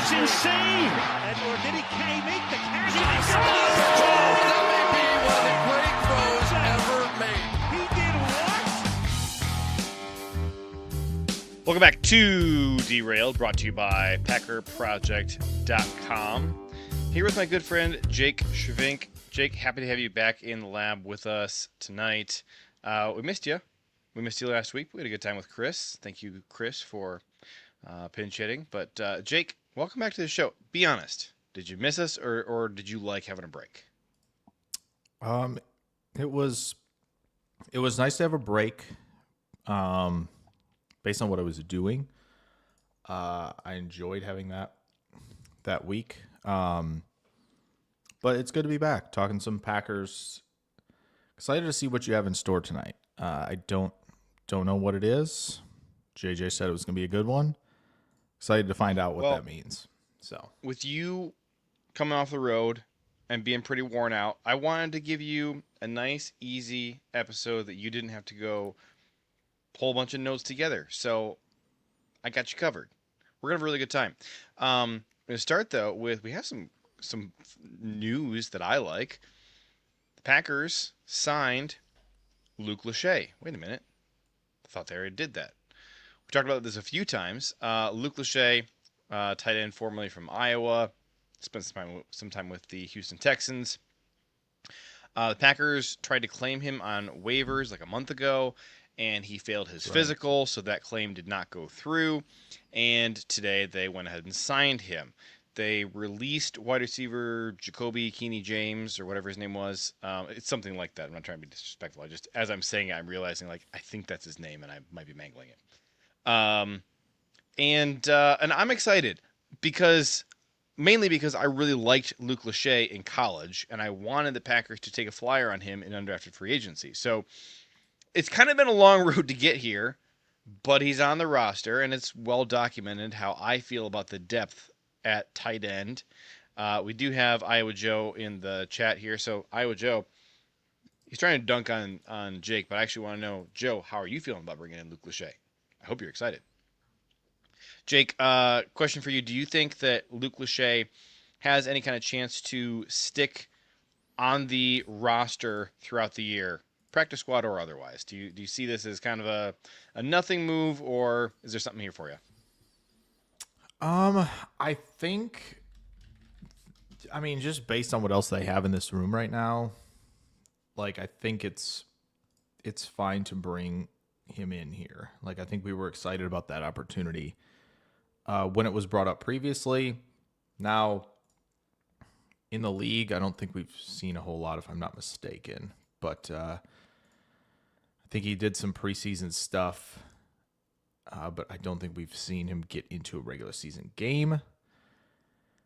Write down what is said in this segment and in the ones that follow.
That's insane. Or did he make the catch? That may be one of the great throws ever made. He did what? Welcome back to Derailed, brought to you by PackerProject.com. Here with my good friend Jake Schyvinck. Jake, happy to have you back in the lab with us tonight. We missed you. We missed you last week. We had a good time with Chris. Thank you, Chris, for pinch hitting. But Jake, welcome back to the show. Be honest. Did you miss us, or did you like having a break? It was nice to have a break. Based on what I was doing, I enjoyed having that week. But it's good to be back talking some Packers. Excited to see what you have in store tonight. I don't know what it is. JJ said it was going to be a good one. Excited to find out what that means. So, with you coming off the road and being pretty worn out, I wanted to give you a nice, easy episode that you didn't have to go pull a bunch of notes together. So I got you covered. We're going to have a really good time. I'm going to start, though, with we have some news that I like. The Packers signed Luke Lahey. Wait a minute. I thought they already did that. We talked about this a few times. Luke Lahey, tight end formerly from Iowa, spent some time with the Houston Texans. The Packers tried to claim him on waivers like a month ago, and he failed his physical, so that claim did not go through. And today they went ahead and signed him. They released wide receiver Jacoby Keeney James, or whatever his name was. It's something like that. I'm not trying to be disrespectful. As I'm saying it, I'm realizing I think that's his name, and I might be mangling it. And I'm excited mainly because I really liked Luke Lahey in college, and I wanted the Packers to take a flyer on him in undrafted free agency. So it's kind of been a long road to get here, but he's on the roster, and it's well documented how I feel about the depth at tight end. We do have Iowa Joe in the chat here. So Iowa Joe, he's trying to dunk on Jake, but I actually want to know, Joe, how are you feeling about bringing in Luke Lahey? I hope you're excited. Jake, question for you. Do you think that Luke Lahey has any kind of chance to stick on the roster throughout the year, practice squad or otherwise? Do you see this as kind of a nothing move, or is there something here for you? I think, just based on what else they have in this room right now, I think it's fine to bring him in here. I think we were excited about that opportunity when it was brought up previously. Now, in the league, I don't think we've seen a whole lot, if I'm not mistaken. But I think he did some preseason stuff. But I don't think we've seen him get into a regular season game.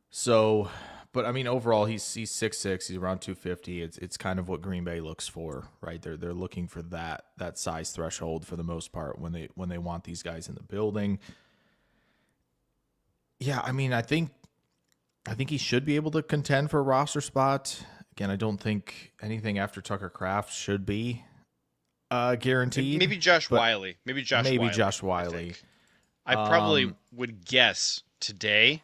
So, but overall, he's 6'6", he's around 250. It's kind of what Green Bay looks for, right? They're looking for that size threshold for the most part when they want these guys in the building. Yeah, I think he should be able to contend for a roster spot. Again, I don't think anything after Tucker Kraft should be guaranteed. Maybe Josh Wiley. Maybe Josh Wiley. I probably would guess today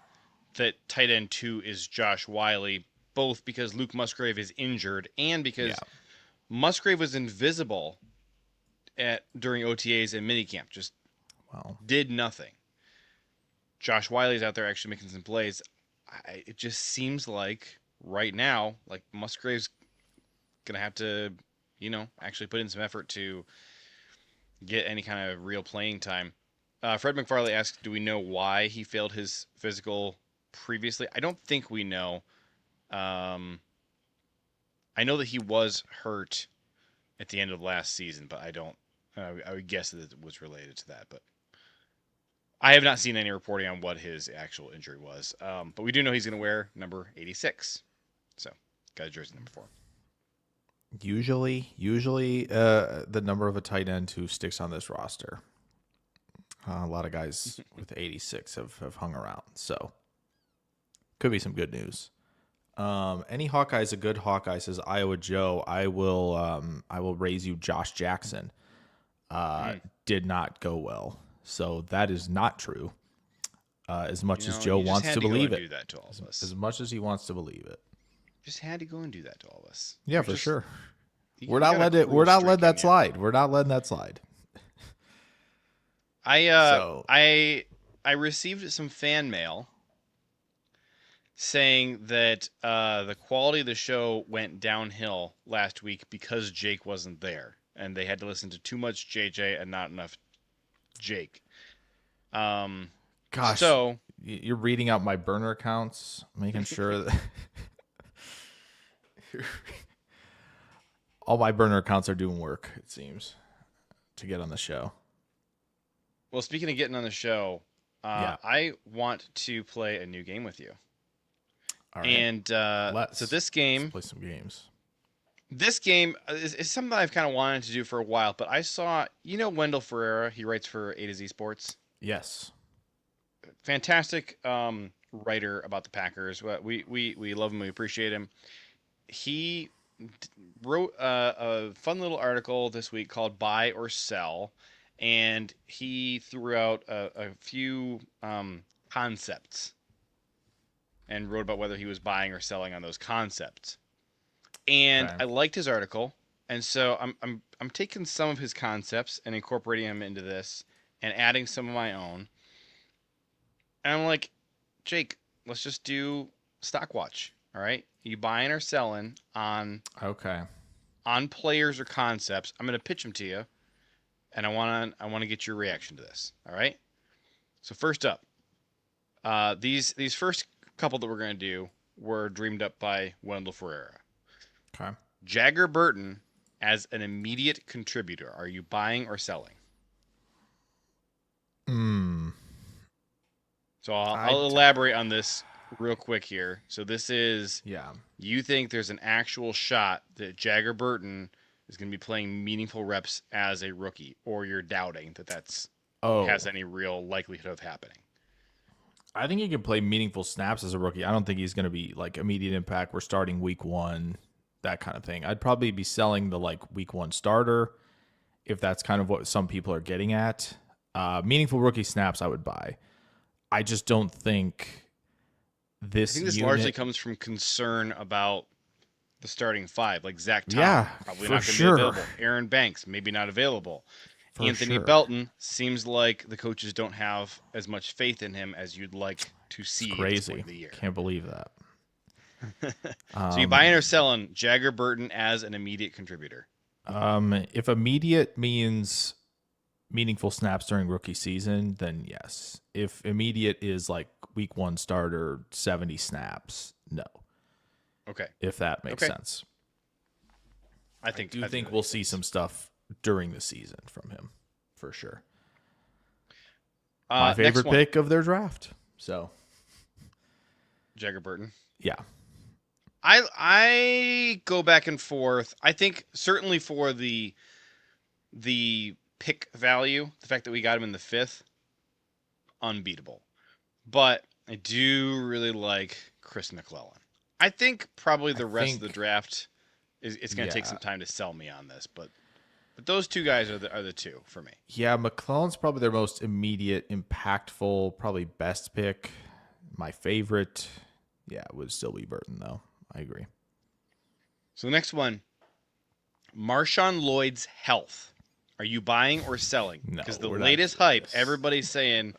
that tight end 2 is Josh Wiley, both because Luke Musgrave is injured and because Musgrave was invisible during OTAs and minicamp. Just did nothing. Josh Wiley's out there actually making some plays. It just seems like right now, Musgrave's going to have to actually put in some effort to get any kind of real playing time. Fred McFarley asks, do we know why he failed his physical previously? I don't think we know. I know that he was hurt at the end of last season, but I don't. I would guess that it was related to that, but I have not seen any reporting on what his actual injury was. But we do know he's going to wear number 86. So, got a jersey number 4. Usually, the number of a tight end who sticks on this roster. A lot of guys with 86 have hung around, so could be some good news. Any Hawkeye's a good Hawkeye, says Iowa Joe. I will raise you Josh Jackson. Did not go well, so that is not true. as much as You Joe just wants had to go believe and it. do that to all of us. As much as he wants to believe it. Just had to go and do that to all of us. Yeah, for sure. We're not letting that slide. We're not letting that slide. I received some fan mail saying that the quality of the show went downhill last week because Jake wasn't there, and they had to listen to too much JJ and not enough Jake. Gosh, so you're reading out my burner accounts, making sure that all my burner accounts are doing work, it seems, to get on the show. Well, speaking of getting on the show, I want to play a new game with you. All right. And so this game, let's play some games. This game is something I've kind of wanted to do for a while, but I saw, Wendell Ferreira, he writes for A to Z Sports. Yes. Fantastic writer about the Packers. We love him. We appreciate him. He wrote a fun little article this week called Buy or Sell, and he threw out a few concepts and wrote about whether he was buying or selling on those concepts. And Okay. I liked his article, and so I'm taking some of his concepts and incorporating them into this and adding some of my own. And I'm like, Jake, let's just do stock watch. All right, you buying or selling on players or concepts? I'm going to pitch them to you, and I want to get your reaction to this. All right. So first up, these first couple that we're going to do were dreamed up by Wendell Ferreira. Okay. Jagger Burton as an immediate contributor. Are you buying or selling? So I'll elaborate on this real quick here. So this is, you think there's an actual shot that Jagger Burton is going to be playing meaningful reps as a rookie, or you're doubting that has any real likelihood of happening? I think he can play meaningful snaps as a rookie. I don't think he's going to be like immediate impact. We're starting week 1, that kind of thing. I'd probably be selling the week 1 starter if that's kind of what some people are getting at. Meaningful rookie snaps I would buy. I just don't think this. I think this largely comes from concern about the starting 5, like Zach Tom, probably not going to be available. Aaron Banks, maybe not available. Anthony Belton seems like the coaches don't have as much faith in him as you'd like to see. It's crazy. At this point of the year. Can't believe that. So you buying or selling Jagger Burton as an immediate contributor? If immediate means meaningful snaps during rookie season, then yes. If immediate is like week 1 starter, 70 snaps, no. Okay. If that makes sense. I think we'll see some stuff during the season from him, for sure. My favorite pick of their draft. So Jagger Burton. Yeah. I go back and forth. I think certainly for the pick value, the fact that we got him in the 5th, unbeatable. But I do really like Chris McClellan. I think probably the rest of the draft it's going to take some time to sell me on this, but those two guys are the two for me. Yeah, McClellan's probably their most immediate, impactful, probably best pick. My favorite, would still be Burton, though. I agree. So the next one, Marshawn Lloyd's health. Are you buying or selling? No, because the latest hype, everybody's saying,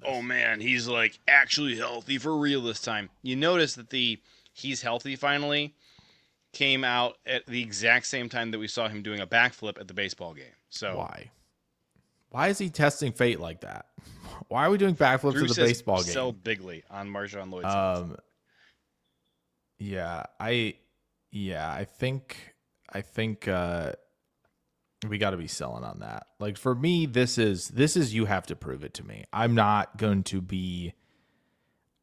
oh man, he's like actually healthy for real this time. You notice that he's healthy finally came out at the exact same time that we saw him doing a backflip at the baseball game. So why is he testing fate like that? Why are we doing backflips Drew at the baseball game? Sell bigly on Marshawn Lloyd's health. I think we got to be selling on that. Like for me, this is you have to prove it to me. I'm not going to be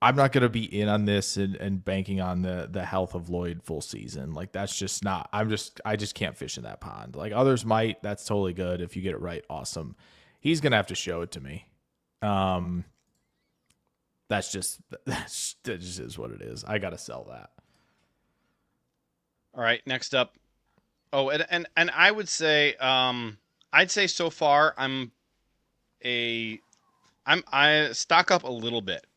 in on this and banking on the health of Lloyd full season. Like that's just not. I just can't fish in that pond. Like others might. That's totally good if you get it right. Awesome. He's gonna have to show it to me. That just is what it is. I gotta sell that. All right, next up. Oh, and I would say, I'd say so far I stock up a little bit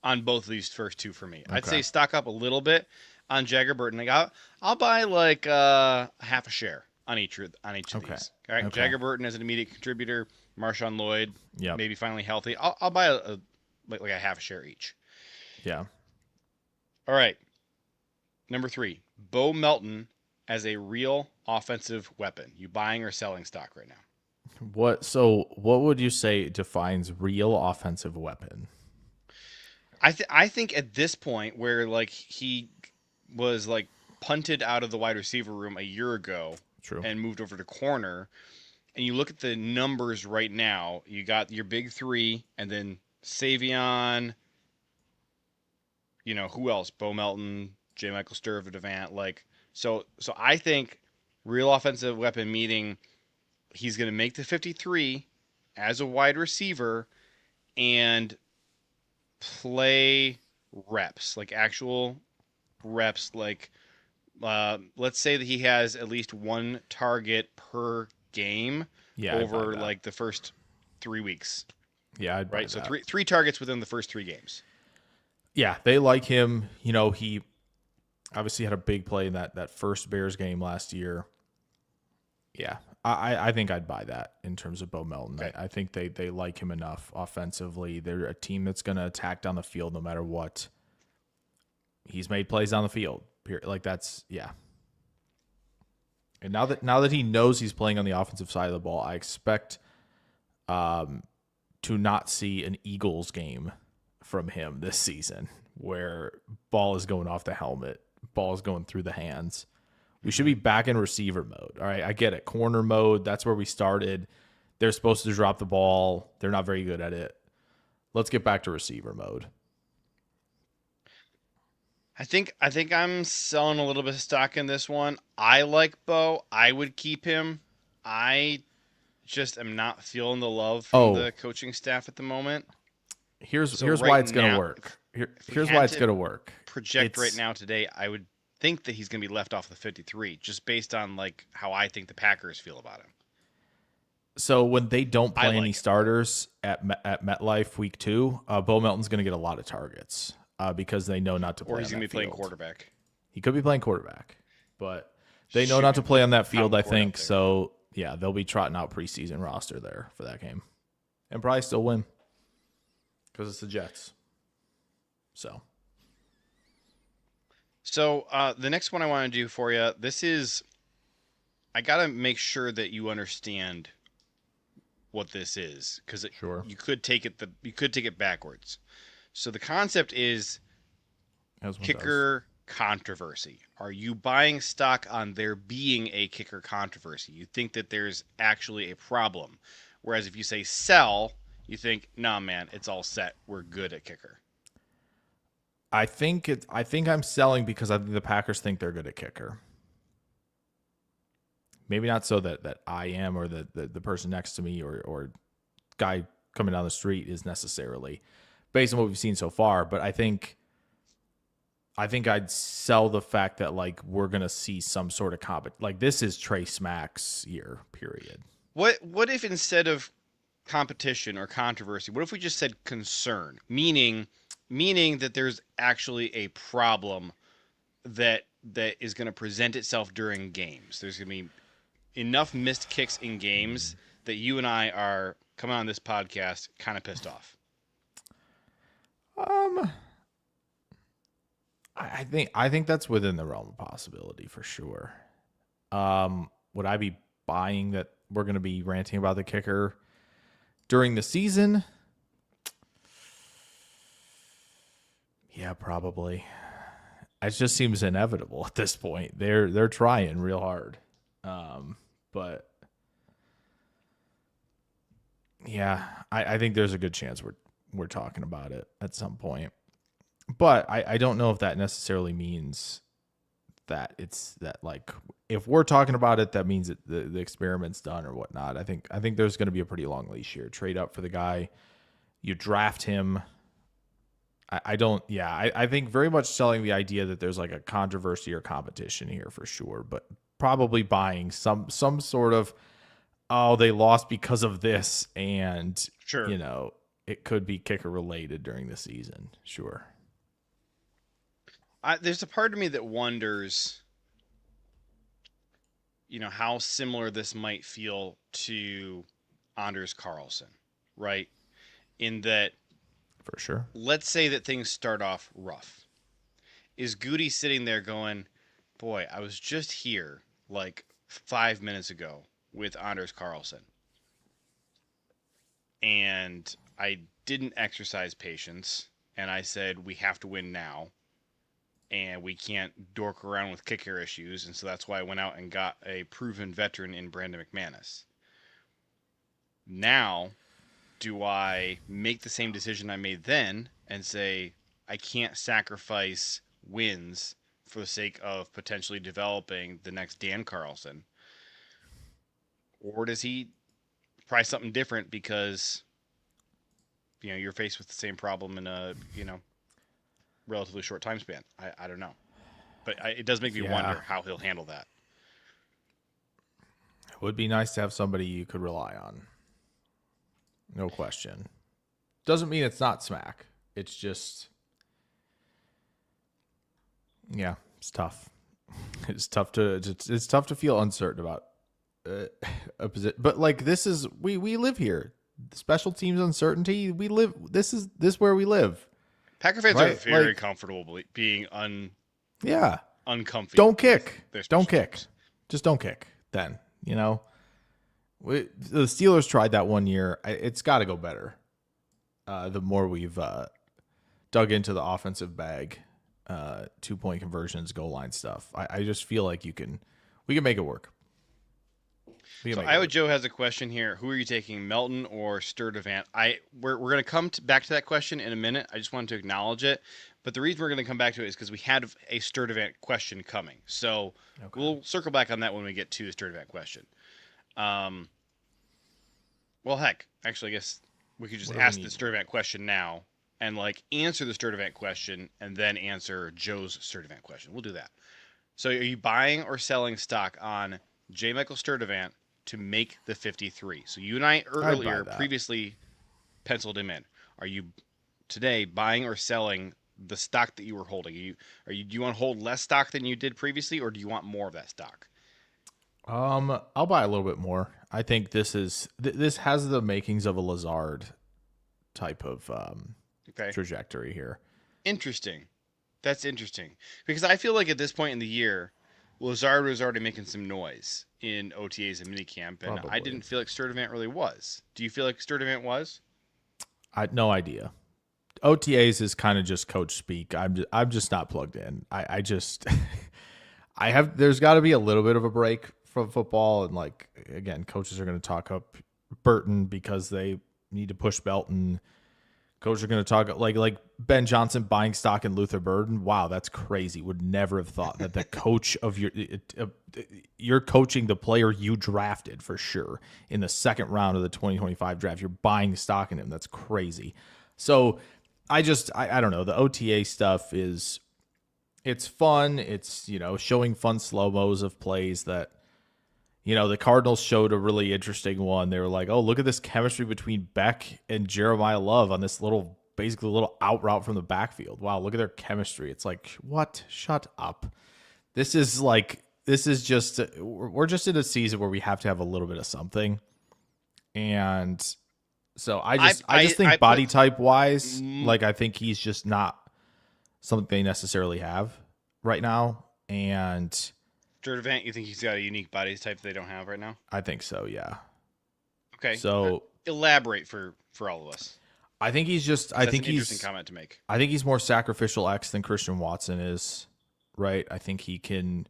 on both of these first two for me. I'd Okay. say stock up a little bit on Jagger Burton. Like I'll buy like half a share on each of Okay. these. All right, Okay. Jagger Burton as an immediate contributor, Marshawn Lloyd Yep. maybe finally healthy. I'll buy like a half a share each. Yeah. All right, number 3, Bo Melton as a real offensive weapon. You buying or selling stock right now? What would you say defines real offensive weapon? I think at this point where like he was like punted out of the wide receiver room a year ago True. and moved over to corner, and you look at the numbers right now, you got your big 3 and then Savion, who else? Bo Melton, J. Michael Sturtevant, so I think real offensive weapon meaning he's going to make the 53 as a wide receiver and play reps, like actual reps, like let's say that he has at least one target per game over like the first 3 weeks. Yeah, I'd buy right. So that. three targets within the first 3 games. Yeah, they like him. He obviously had a big play in that first Bears game last year. Yeah, I think I'd buy that in terms of Bo Melton. Okay. I think they like him enough offensively. They're a team that's going to attack down the field no matter what. He's made plays on the field. Like that's, yeah. And now that he knows he's playing on the offensive side of the ball, I expect to not see an Eagles game from him this season where ball is going off the helmet, ball is going through the hands. We should be back in receiver mode. All right, I get it. Corner mode, that's where we started. They're supposed to drop the ball. They're not very good at it. Let's get back to receiver mode. I think I'm selling a little bit of stock in this one. I like Bo. I would keep him. I just am not feeling the love from the coaching staff at the moment. Here's right why it's going to now, work. Here's why it's going to work. Project right now today, I would think that he's going to be left off the 53 just based on like how I think the Packers feel about him. So when they don't play any it. starters at MetLife week 2, Bo Melton's going to get a lot of targets because they know not to play. Or he's going to be playing quarterback. He could be playing quarterback, but they know not to play on that field, I think. So yeah, they'll be trotting out preseason roster there for that game, and probably still win because it's the Jets. So the next one I want to do for you, I got to make sure that you understand what this is because you could take it backwards. So the concept is kicker controversy. Are you buying stock on there being a kicker controversy? You think that there's actually a problem. Whereas if you say sell, you think, nah, man, it's all set. We're good at kicker. I think I'm selling because I think the Packers think they're good at kicker. Maybe not so that I am or the person next to me or guy coming down the street is necessarily based on what we've seen so far, but I think I'd sell the fact that like we're gonna see some sort of like this is Trace Mack's year, period. What if instead of competition or controversy, what if we just said concern, meaning that there's actually a problem that is going to present itself during games? There's going to be enough missed kicks in games that you and I are coming on this podcast kind of pissed off. I think that's within the realm of possibility for sure. Would I be buying that we're going to be ranting about the kicker during the season? Yeah, probably. It just seems inevitable at this point. They're trying real hard. But yeah, I think there's a good chance we're talking about it at some point. But I don't know if that necessarily means that it's that like if we're talking about it, that means that the experiment's done or whatnot. I think there's going to be a pretty long leash here. Trade up for the guy, you draft him. I think very much selling the idea that there's like a controversy or competition here for sure, but probably buying some sort of, they lost because of this, and sure, it could be kicker related during the season. Sure. There's a part of me that wonders, how similar this might feel to Anders Carlson, right? In that, For sure. let's say that things start off rough. Is Goody sitting there going, boy, I was just here like 5 minutes ago with Anders Carlson, and I didn't exercise patience, and I said, we have to win now, and we can't dork around with kicker issues, and so that's why I went out and got a proven veteran in Brandon McManus. Now, do I make the same decision I made then and say, I can't sacrifice wins for the sake of potentially developing the next Dan Carlson? Or does he try something different because, you're faced with the same problem in a, relatively short time span? I don't know. But it does make me wonder how he'll handle that. It would be nice to have somebody you could rely on. No question. Doesn't mean it's not smack. It's just, it's tough. It's tough to feel uncertain about a position. But like, this is, we live here. Special teams uncertainty. We live. This is where we live. Packer fans are very comfortable being uncomfy. Don't kick. Don't kick. Teams. Just don't kick. Then the Steelers tried that one year. It's got to go better. The more we've dug into the offensive bag, 2-point conversions, goal line stuff, I just feel like we can make it work. So Iowa Joe has a question here. Who are you taking, Melton or Sturdivant? We're going to come back to that question in a minute. I just wanted to acknowledge it. But the reason we're going to come back to it is because we had a Sturdivant question coming. So We'll circle back on that when we get to the Sturdivant question. Well, heck, actually, I guess we could just ask the Sturdivant question now and answer the Sturdivant question and then answer Joe's Sturdivant question. We'll do that. So are you buying or selling stock on J. Michael Sturdivant to make the 53? So you and I earlier previously penciled him in. Are you today buying or selling the stock that you were holding? Do you want to hold less stock than you did previously, or do you want more of that stock? I'll buy a little bit more. I think this has the makings of a Lazard type of trajectory here. Interesting. That's interesting, because I feel like at this point in the year, Lazard was already making some noise in OTAs and minicamp, and I didn't feel like Sturdivant really was. Do you feel like Sturdivant was? I had no idea. OTAs is kind of just coach speak. I'm just not plugged in. There's got to be a little bit of a break from football, and again, coaches are going to talk up Burton because they need to push Belton. Coaches are going to talk like Ben Johnson buying stock in Luther Burden. Wow, that's crazy. Would never have thought that the coach of you're coaching the player you drafted for sure in the second round of the 2025 draft. You're buying stock in him. That's crazy. So I don't know. The OTA stuff it's fun. It's, showing fun slow-mos of plays that, the Cardinals showed a really interesting one. They were like, oh, look at this chemistry between Beck and Jeremiah Love on this basically little out route from the backfield. Wow, look at their chemistry. It's like, what? Shut up. We're just in a season where we have to have a little bit of something. And so I just think body type wise, I think he's just not something they necessarily have right now. And Sturdivant, you think he's got a unique body type they don't have right now? I think so, yeah. Okay. So elaborate for all of us. I think he's just. That's an interesting comment to make. I think he's more sacrificial X than Christian Watson is, right? I think he can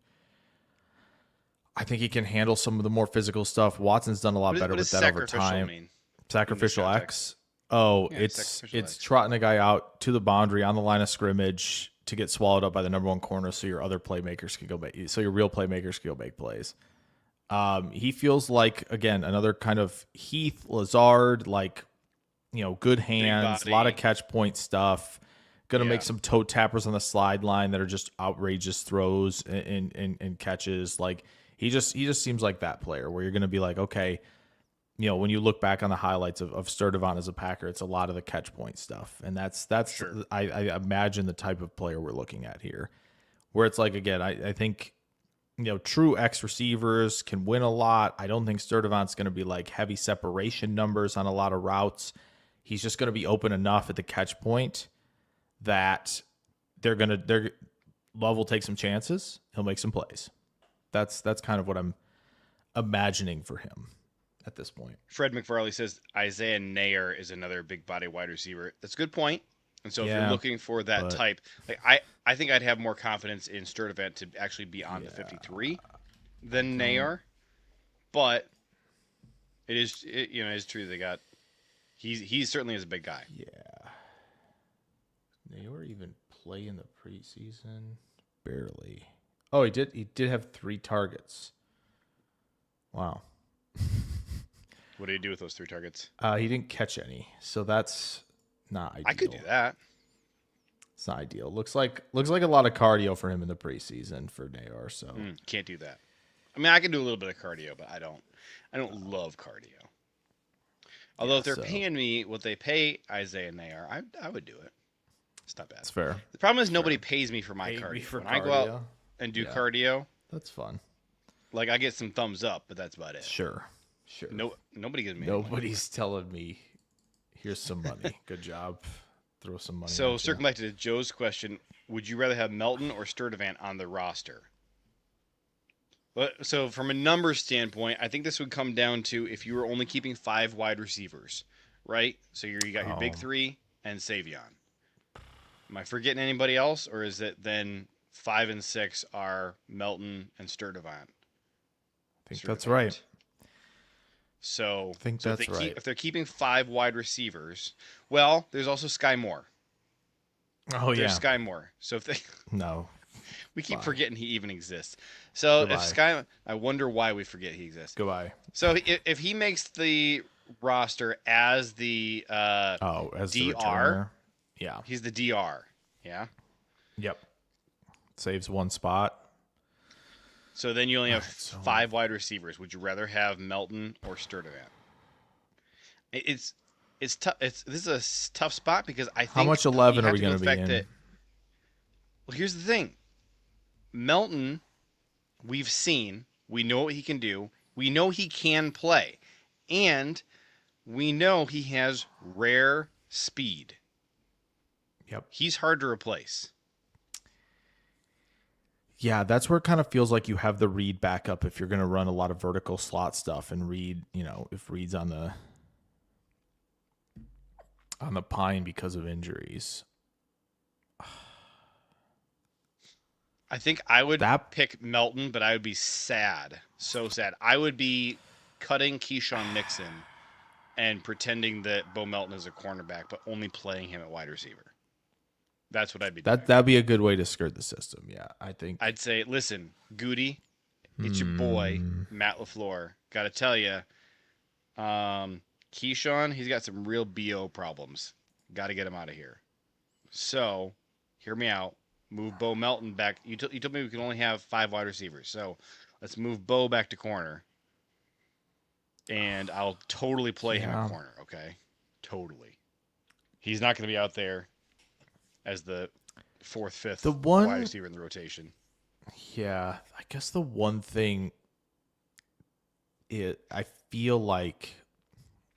handle some of the more physical stuff. Watson's done a lot better with that over time. Mean sacrificial X. Oh, yeah, it's trotting a guy out to the boundary on the line of scrimmage to get swallowed up by the number one corner, so your other playmakers can your real playmakers can go make plays. He feels like, again, another kind of Heath Lazard, good hands, a lot of catch point stuff. Going to make some toe tappers on the sideline that are just outrageous throws and catches. He just seems like that player where you're going to be like, okay, when you look back on the highlights of Sturdivant as a Packer, it's a lot of the catch point stuff. And that's Sure. I imagine the type of player we're looking at here, where it's like, again, I think, true X receivers can win a lot. I don't think Sturdivant's going to be like heavy separation numbers on a lot of routes. He's just going to be open enough at the catch point that Love will take some chances. He'll make some plays. That's kind of what I'm imagining for him at this point. Fred McFarley says Isaiah Nair is another big body wide receiver. That's a good point. And so if you're looking for that type, like I think I'd have more confidence in Sturdivant to actually be on the 53 than Nair. But it's true they got he certainly is a big guy. Yeah. Nair even play in the preseason? Barely. Oh, he did have 3 targets. Wow. What did he do with those 3 targets? He didn't catch any, so that's not ideal. I could do that. It's not ideal. Looks like a lot of cardio for him in the preseason for Nair. So can't do that. I mean, I can do a little bit of cardio, but I don't love cardio. Although if they're paying me what they pay Isaiah Nair, I would do it. It's not bad. That's fair. The problem is nobody pays me for my cardio. When I go out and do cardio, that's fun. Like I get some thumbs up, but that's about it. Sure. Nobody gives me. Nobody's telling me, here's some money. Good job. Throw some money. So circling back to Joe's question, would you rather have Melton or Sturdivant on the roster? So from a numbers standpoint, I think this would come down to if you were only keeping 5 wide receivers, right? So you got your big 3 and Savion. Am I forgetting anybody else, or is it then 5 and 6 are Melton and Sturdivant? I think that's right. So I think that's right. If they're keeping 5 wide receivers, well, there's also Sky Moore. Oh, yeah. There's Sky Moore. So if they we keep forgetting he even exists. So if Sky, I wonder why we forget he exists. Goodbye. So if he makes the roster as the as the DR, returner. Yeah, he's the DR. Yeah. Yep. Saves 1 spot. So then you only have 5 wide receivers. Would you rather have Melton or Sturdivant? It's tough. This is a tough spot because I think how much 11 are we going to be in? Well, here's the thing. Melton, we've seen. We know what he can do. We know he can play, and we know he has rare speed. Yep. He's hard to replace. Yeah, that's where it kind of feels like you have the Reed backup if you're going to run a lot of vertical slot stuff, and Reed, if Reed's on the pine because of injuries. I think I would pick Melton, but I would be sad. So sad. I would be cutting Keyshawn Nixon and pretending that Bo Melton is a cornerback, but only playing him at wide receiver. That's what I'd be doing. That'd be a good way to skirt the system. Yeah, I think. I'd say, listen, Goody, it's your boy, Matt LaFleur. Got to tell you, Keyshawn, he's got some real BO problems. Got to get him out of here. So, hear me out. Move Bo Melton back. You told me we can only have 5 wide receivers. So, let's move Bo back to corner. And I'll totally play him at corner, okay? Totally. He's not going to be out there as the 4th, 5th wide receiver in the rotation. Yeah, I guess the one thing I feel like,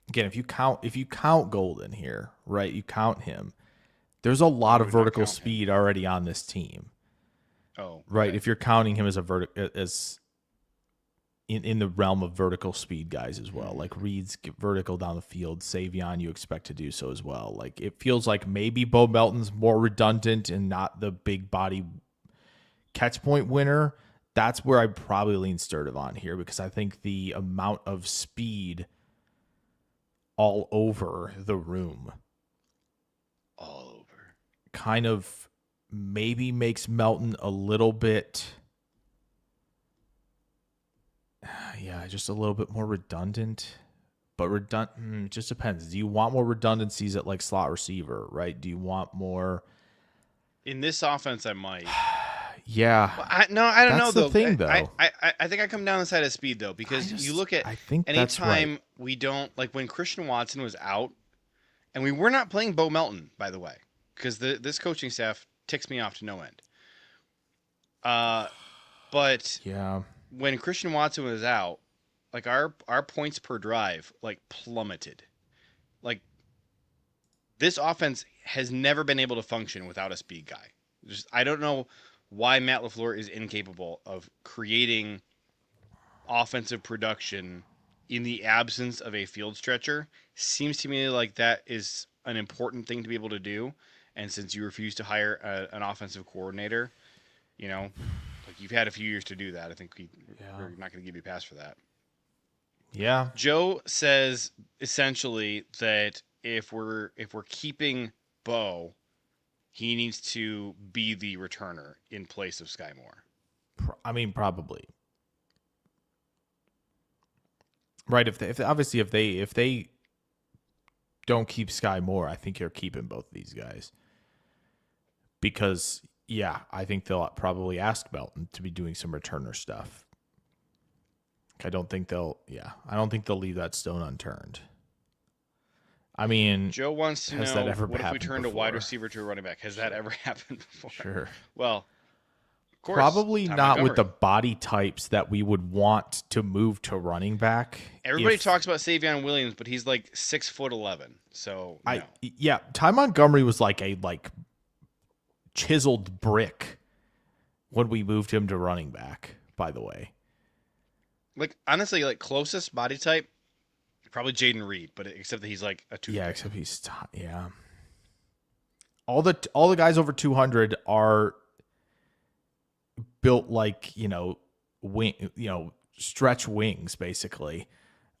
again, if you count Golden here, right? You count him. There's a lot of vertical speed already on this team. Oh, right. Okay. If you're counting him as in the realm of vertical speed guys as well, like Reed's vertical down the field, Savion, you expect to do so as well. Like it feels like maybe Bo Melton's more redundant and not the big body catch point winner. That's where I'd probably lean Sturdivant here, because I think the amount of speed all over the room, kind of maybe makes Melton a little bit. Yeah, just a little bit more redundant. But it just depends. Do you want more redundancies at like slot receiver, right? Do you want more? In this offense, I might. Yeah, Well, I don't know that's the though. thing, though. I think I come down the side of speed though, because you look at I think that's anytime right. we don't, like when Christian Watson was out, and we were not playing Bo Melton, by the way, because this coaching staff ticks me off to no end. But Yeah, when Christian Watson was out, like our points per drive like plummeted. Like this offense has never been able to function without a speed guy. I don't know why Matt LaFleur is incapable of creating offensive production in the absence of a field stretcher. Seems to me like that is an important thing to be able to do. And since you refuse to hire an offensive coordinator, like you've had a few years to do that. I think we're not going to give you a pass for that. yeah. Joe says essentially that if we're keeping Bo, he needs to be the returner in place of Sky Moore. I mean, probably. Right. If they don't keep Sky Moore, I think you're keeping both of these guys. Because I think they'll probably ask Melton to be doing some returner stuff. I don't think they'll leave that stone unturned. I mean, Joe wants to has know, that ever what if we turned a before? wide receiver to a running back? Has that ever happened before? Sure. Well, of course. Probably Ty not with the Montgomery. body types that we would want to move to running back. Everybody talks about Savion Williams, but he's like 6'11". So no. Ty Montgomery was like a chiseled brick when we moved him to running back, by the way. Like honestly, like closest body type, probably Jaden Reed, but except that he's like a 2. Yeah, except he's All the guys over 200 are built like, stretch wings basically.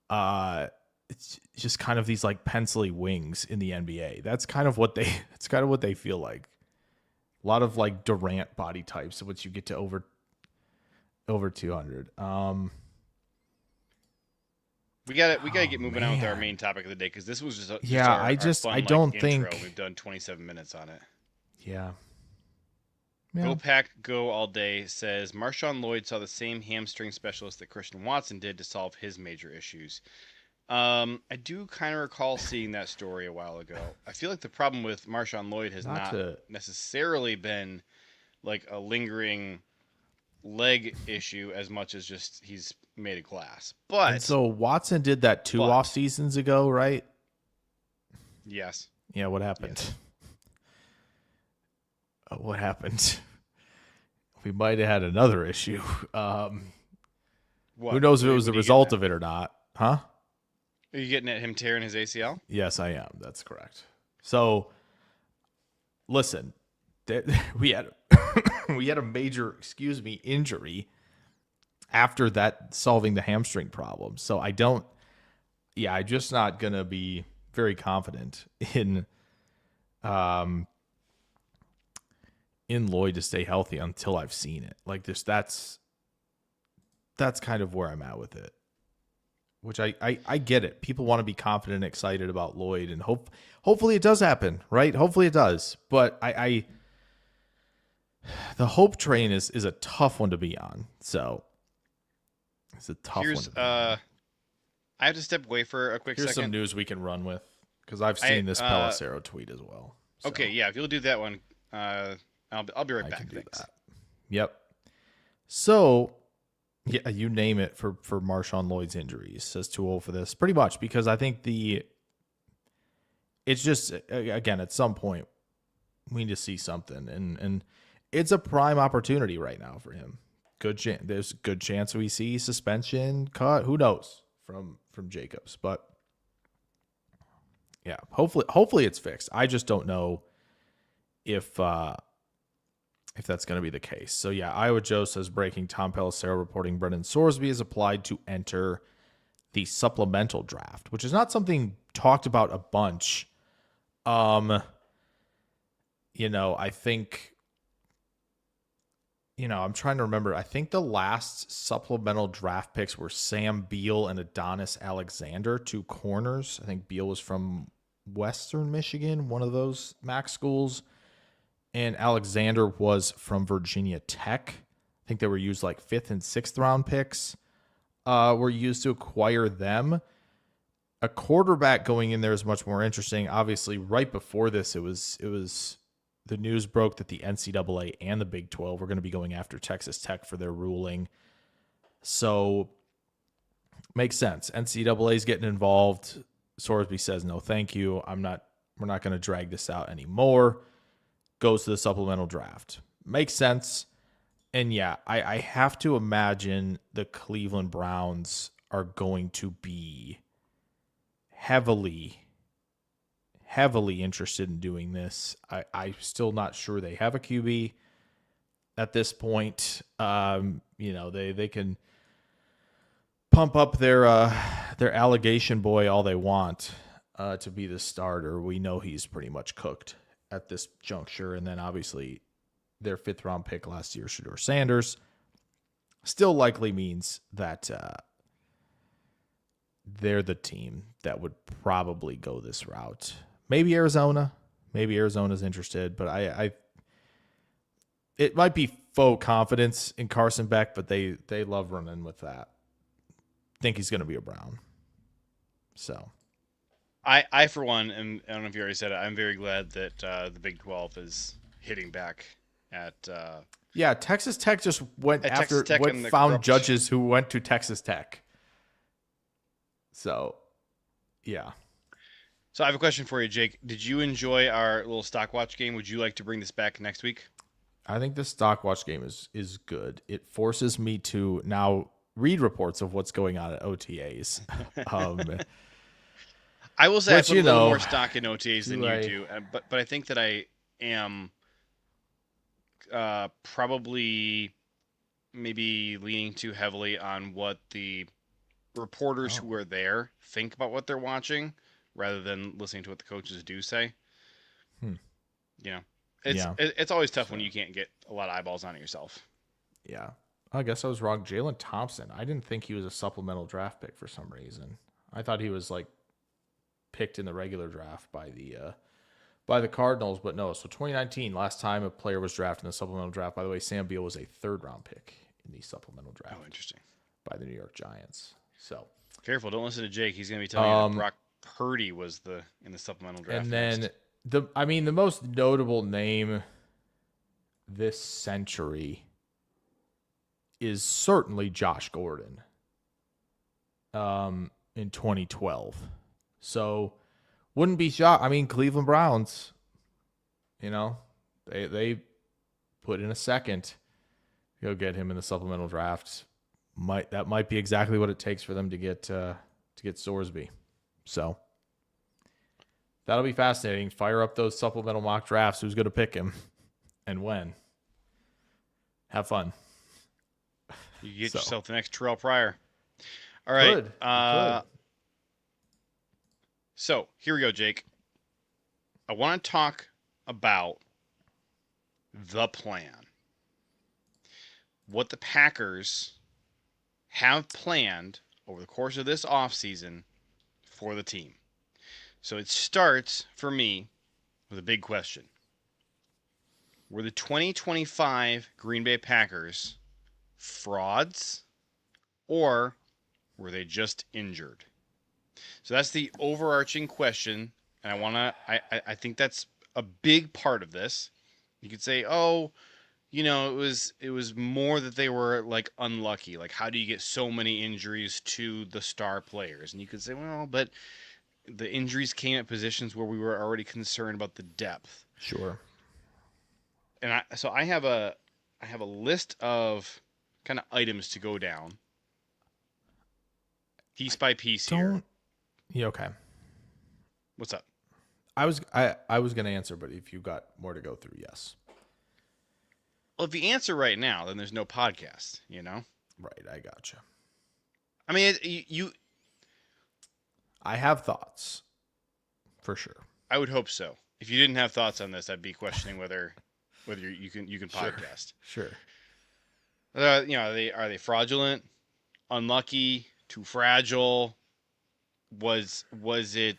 It's just kind of these like pencily wings in the NBA. That's kind of what they feel like. A lot of like Durant body types once you get to over 200. We gotta get moving on with our main topic of the day, because this was just our fun, I don't intro. think We've done 27 minutes on it. Yeah. Go Pack Go All Day says Marshawn Lloyd saw the same hamstring specialist that Christian Watson did to solve his major issues. I do kind of recall seeing that story a while ago. I feel like the problem with Marshawn Lloyd has not necessarily been like a lingering leg issue as much as just he's made of glass. But so Watson did that 2 off seasons ago, right? Yes. Yeah, what happened? Yes. What happened? We might have had another issue. Who knows if it was the result of it or not? Huh? Are you getting at him tearing his ACL? Yes, I am. That's correct. So, listen, we had a major, injury after that, solving the hamstring problem. So I'm just not gonna be very confident in Lloyd to stay healthy until I've seen it. Like this, that's kind of where I'm at with it. Which I get it. People want to be confident and excited about Lloyd, and hopefully it does happen, right? Hopefully it does. But the hope train is a tough one to be on. So it's a tough one to be on. I have to step away for a quick second. Here's some news we can run with, because I've seen this Pelissero tweet as well. So. Okay, yeah, if you'll do that one, I'll be right back. Thanks. That. Yep. So, yeah, you name it for Marshawn Lloyd's injuries. Says too old for this, pretty much, because I think it's just, again, at some point we need to see something, and it's a prime opportunity right now for him. There's a good chance we see suspension, cut. Who knows from Jacobs, but yeah, hopefully it's fixed. I just don't know if that's going to be the case. So yeah, Iowa Joe says breaking Tom Pelissero reporting Brendan Sorsby is applied to enter the supplemental draft, which is not something talked about a bunch. I think, I'm trying to remember. I think the last supplemental draft picks were Sam Beal and Adonis Alexander, 2 corners. I think Beal was from Western Michigan, one of those MAC schools. and Alexander was from Virginia Tech. I think they were used like 5th and 6th round picks. Were used to acquire them. A quarterback going in there is much more interesting. Obviously, right before this, it was the news broke that the NCAA and the Big 12 were going to be going after Texas Tech for their ruling. So makes sense. NCAA is getting involved. Sorsby says, no, thank you. We're not going to drag this out anymore. Goes to the supplemental draft. Makes sense. And yeah, I have to imagine the Cleveland Browns are going to be heavily interested in doing this. I'm still not sure they have a QB at this point. They can pump up their allegation boy all they want to be the starter. We know he's pretty much cooked at this juncture. And then obviously their 5th round pick last year, Shedeur Sanders, still likely means that they're the team that would probably go this route. Maybe Arizona. Maybe Arizona's interested, but it might be faux confidence in Carson Beck, but they love running with that. Think he's going to be a Brown. So, I for one, and I don't know if you already said it, I'm very glad that the Big 12 is hitting back at. Yeah, Texas Tech just went after found corrupt judges who went to Texas Tech. So, yeah. So I have a question for you, Jake. Did you enjoy our little stock watch game? Would you like to bring this back next week? I think the stock watch game is good. It forces me to now read reports of what's going on at OTAs. I will say I put a little more stock in OTAs than you do, but I think that I am probably maybe leaning too heavily on what the reporters who are there think about what they're watching rather than listening to what the coaches do say. It's always tough when you can't get a lot of eyeballs on it yourself. Yeah. I guess I was wrong. Jalen Thompson. I didn't think he was a supplemental draft pick for some reason. I thought he was like picked in the regular draft by the Cardinals, but no. So 2019, last time a player was drafted in the supplemental draft. By the way, Sam Beal was a 3rd round pick in the supplemental draft. Oh, interesting. By the New York Giants. So careful, don't listen to Jake. He's going to be telling you that Brock Purdy was in the supplemental draft. And then the most notable name this century is certainly Josh Gordon in 2012. So wouldn't be shocked. I mean, Cleveland Browns, they put in a second. Go get him in the supplemental draft. That might be exactly what it takes for them to get Sorsby. So that'll be fascinating. Fire up those supplemental mock drafts. Who's going to pick him and when? Have fun. You get yourself the next Terrell Pryor. All right. Good. So here we go, Jake. I want to talk about the plan. What the Packers have planned over the course of this offseason for the team. So it starts, for me, with a big question. Were the 2025 Green Bay Packers frauds, or were they just injured? So that's the overarching question, and I think that's a big part of this. You could say, it was more that they were like unlucky. Like, how do you get so many injuries to the star players? And you could say, well, but the injuries came at positions where we were already concerned about the depth. Sure. And I have a list of kind of items to go down, piece by piece here. Yeah, okay. What's up? I was going to answer, but if you got more to go through, yes. Well, if you answer right now, then there's no podcast, Right, I gotcha. I mean, I have thoughts, for sure. I would hope so. If you didn't have thoughts on this, I'd be questioning whether you can podcast. Sure. Are they fraudulent, unlucky, too fragile? Was it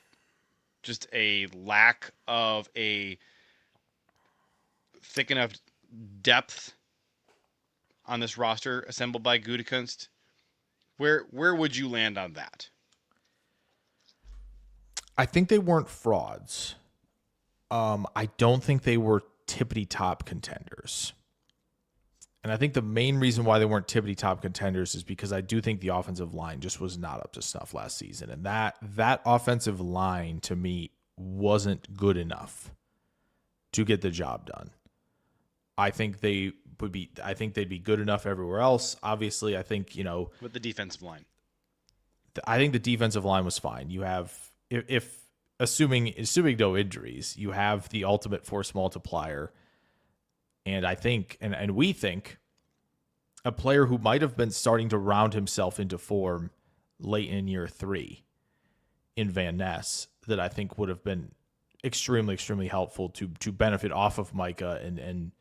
just a lack of a thick enough depth on this roster assembled by Gutekunst? Where would you land on that? I think they weren't frauds. I don't think they were tippity-top contenders. And I think the main reason why they weren't tippity-top contenders is because I do think the offensive line just was not up to snuff last season. And that offensive line, to me, wasn't good enough to get the job done. I think they'd be good enough everywhere else. Obviously, I think, With the defensive line. I think the defensive line was fine. You have, if assuming no injuries, you have the ultimate force multiplier. And I think, and we think, a player who might have been starting to round himself into form late in year 3 in Van Ness, that I think would have been extremely, extremely helpful to benefit off of Micah and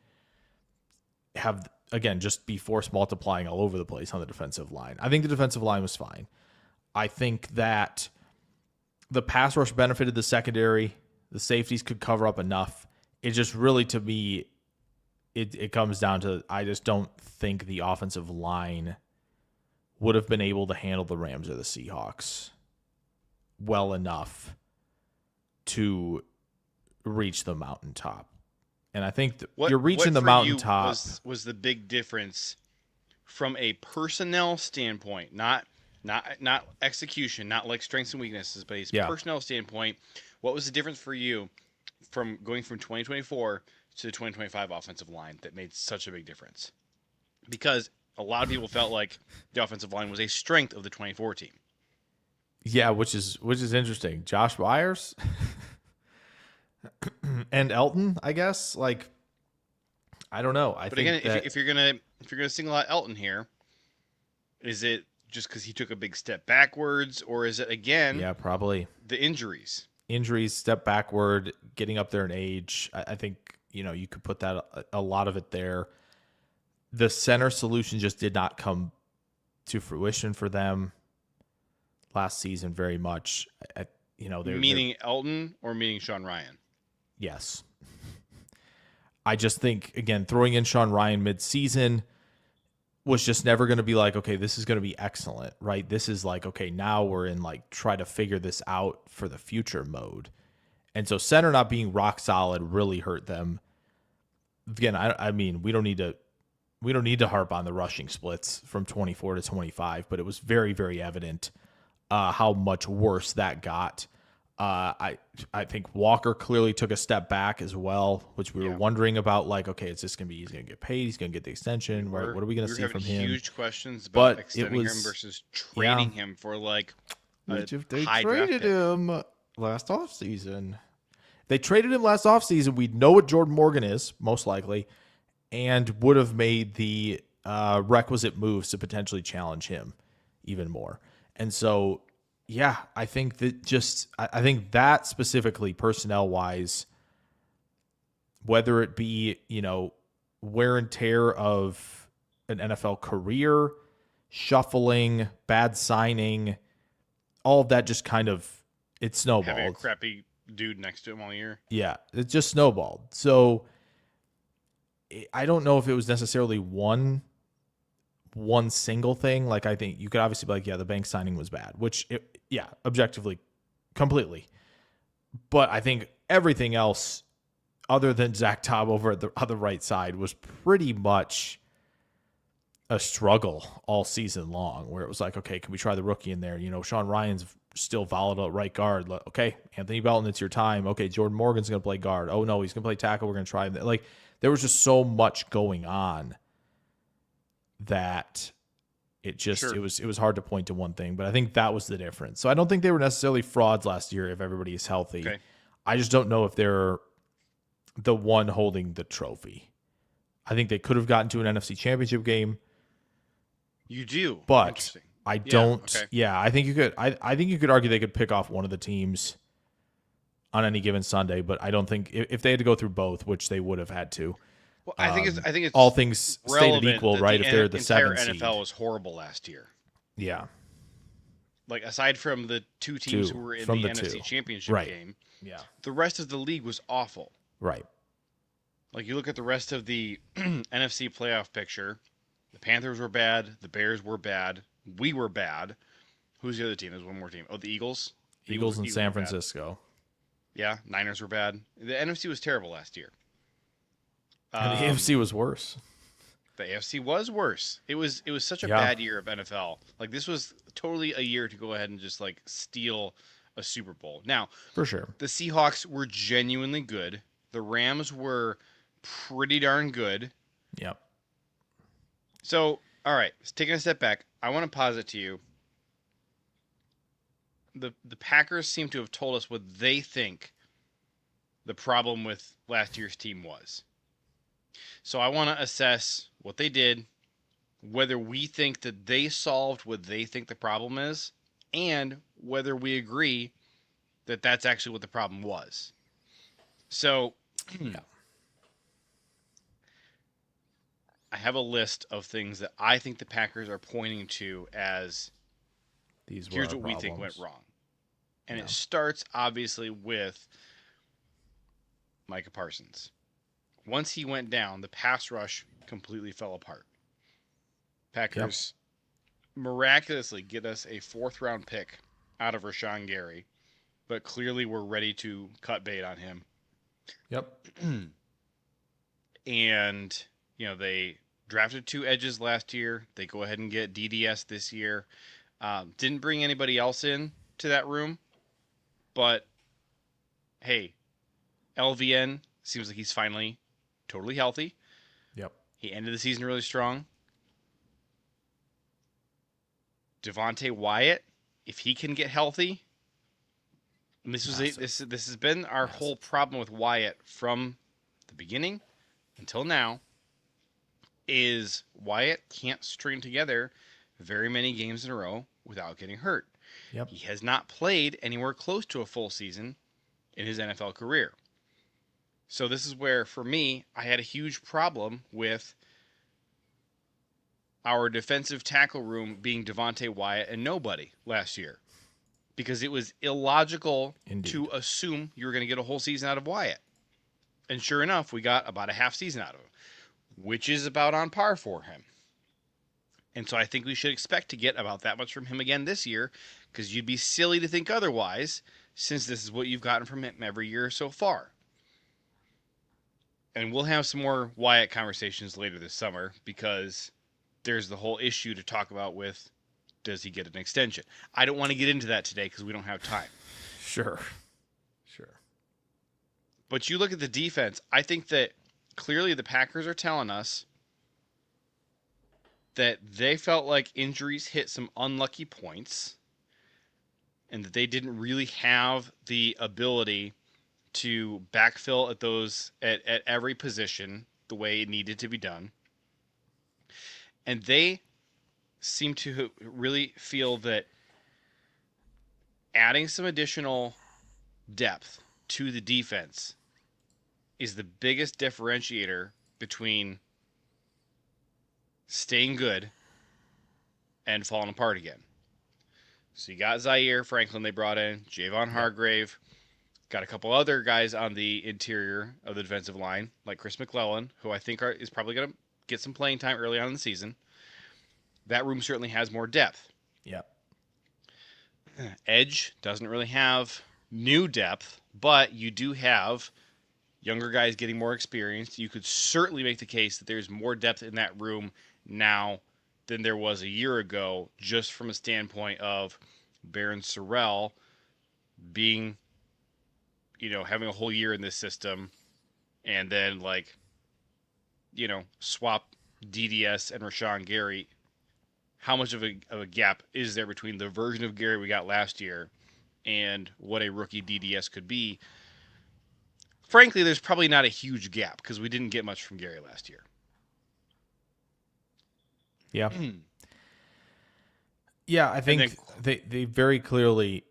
have, again, just be force multiplying all over the place on the defensive line. I think the defensive line was fine. I think that the pass rush benefited the secondary. The safeties could cover up enough. It just really, to me, it comes down to, I just don't think the offensive line would have been able to handle the Rams or the Seahawks well enough to reach the mountaintop. And I think you're reaching the mountaintop. Was the big difference from a personnel standpoint, not execution, not like strengths and weaknesses, but a personnel standpoint? What was the difference for you from going from 2024 to the 2025 offensive line that made such a big difference? Because a lot of people felt like the offensive line was a strength of the 24 team. Yeah, which is interesting. Josh Myers and Elton, I guess. Like, I don't know. But again, if you're gonna single out Elton here, is it just because he took a big step backwards, or is it again? Yeah, probably the injuries. Step backward, getting up there in age. I think you could put that a lot of it there. The center solution just did not come to fruition for them last season very much. Meaning Elton or meaning Sean Ryan? Yes. I just think, again, throwing in Sean Ryan mid-season was just never going to be like, okay, this is going to be excellent, right? This is like, okay, now we're in like try to figure this out for the future mode. And so center not being rock solid really hurt them. Again, I mean, we don't need to harp on the rushing splits from 24 to 25, but it was very, very evident how much worse that got. I think Walker clearly took a step back as well, which we were wondering about. Like, okay, is this going to be? He's going to get paid. He's going to get the extension. What are we going to see from him? Huge questions about But extending him versus trading him for like which if they high traded draft pick. him last offseason. They traded him last offseason. We'd know what Jordan Morgan is, most likely, and would have made the requisite moves to potentially challenge him even more. And so, yeah, I think that specifically personnel-wise, whether it be, wear and tear of an NFL career, shuffling, bad signing, all of that just kind of, it snowballed. Having a crappy dude next to him all year. Yeah, it just snowballed. So I don't know if it was necessarily one single thing. Like, I think you could obviously be like, yeah, the bank signing was bad, which, objectively, completely. But I think everything else, other than Zach Taub over at the other right side, was pretty much a struggle all season long, where it was like, okay, can we try the rookie in there? Sean Ryan's still volatile at right guard. Okay, Anthony Belton, it's your time. Okay, Jordan Morgan's going to play guard. Oh, no, he's going to play tackle. We're going to try him. Like, there was just so much going on that it was hard to point to one thing. But I think that was the difference. So I don't think they were necessarily frauds last year if everybody is healthy. Okay. I just don't know if they're the one holding the trophy. I think they could have gotten to an NFC Championship game. You do, but I don't. Okay. Yeah, I think you could. I think you could argue they could pick off one of the teams on any given Sunday, but I don't think if they had to go through both, which they would have had to. Well, I think it's all things stated equal, right? If they're the entire 7th seed. NFL was horrible last year. Yeah. Like, aside from the two teams who were in the NFC Championship game, yeah, the rest of the league was awful. Right. Like you look at the rest of the NFC playoff picture, the Panthers were bad, the Bears were bad, we were bad. Who's the other team? There's one more team. Oh, the Eagles. The Eagles in San were bad. Francisco. Yeah, Niners were bad. The NFC was terrible last year. And the AFC was worse. The AFC was worse. It was such a Yeah. bad year of NFL. Like this was totally a year to go ahead and just like steal a Super Bowl. Now, For sure. the Seahawks were genuinely good. The Rams were pretty darn good. Yep. So, all right, taking a step back, I want to posit to you. The Packers seem to have told us what they think the problem with last year's team was. So I want to assess what they did, whether we think that they solved what they think the problem is, and whether we agree that that's actually what the problem was. So, I have a list of things that I think the Packers are pointing to as here's what we think went wrong. And it starts obviously with Micah Parsons. Once he went down, the pass rush completely fell apart. Packers miraculously get us a 4th-round pick out of Rashawn Gary, but clearly we're ready to cut bait on him. Yep. And, they drafted 2 edges last year. They go ahead and get DDS this year. Didn't bring anybody else in to that room, but hey, LVN seems like he's finally totally healthy. Yep. He ended the season really strong. Devontae Wyatt, if he can get healthy, and this has been our whole problem with Wyatt from the beginning until now, is Wyatt can't string together very many games in a row without getting hurt. Yep. He has not played anywhere close to a full season in his NFL career. So this is where, for me, I had a huge problem with our defensive tackle room being Devontae Wyatt and nobody last year. Because it was illogical to assume you were going to get a whole season out of Wyatt. And sure enough, we got about a half season out of him, which is about on par for him. And so I think we should expect to get about that much from him again this year, because you'd be silly to think otherwise, since this is what you've gotten from him every year so far. And we'll have some more Wyatt conversations later this summer, because there's the whole issue to talk about with, does he get an extension? I don't want to get into that today because we don't have time. Sure. But you look at the defense, I think that clearly the Packers are telling us that they felt like injuries hit some unlucky points and that they didn't really have the ability to backfill at every position the way it needed to be done. And they seem to really feel that adding some additional depth to the defense is the biggest differentiator between staying good and falling apart again. So you got Zaire Franklin they brought in, Javon Hargrave, got a couple other guys on the interior of the defensive line, like Chris McClellan, who I think is probably going to get some playing time early on in the season. That room certainly has more depth. Yep. Edge doesn't really have new depth, but you do have younger guys getting more experience. You could certainly make the case that there's more depth in that room now than there was a year ago, just from a standpoint of Baron Sorrell being, having a whole year in this system, and then swap DDS and Rashawn Gary. How much of a gap is there between the version of Gary we got last year and what a rookie DDS could be? Frankly, there's probably not a huge gap because we didn't get much from Gary last year. Yeah. Yeah, I think they very clearly,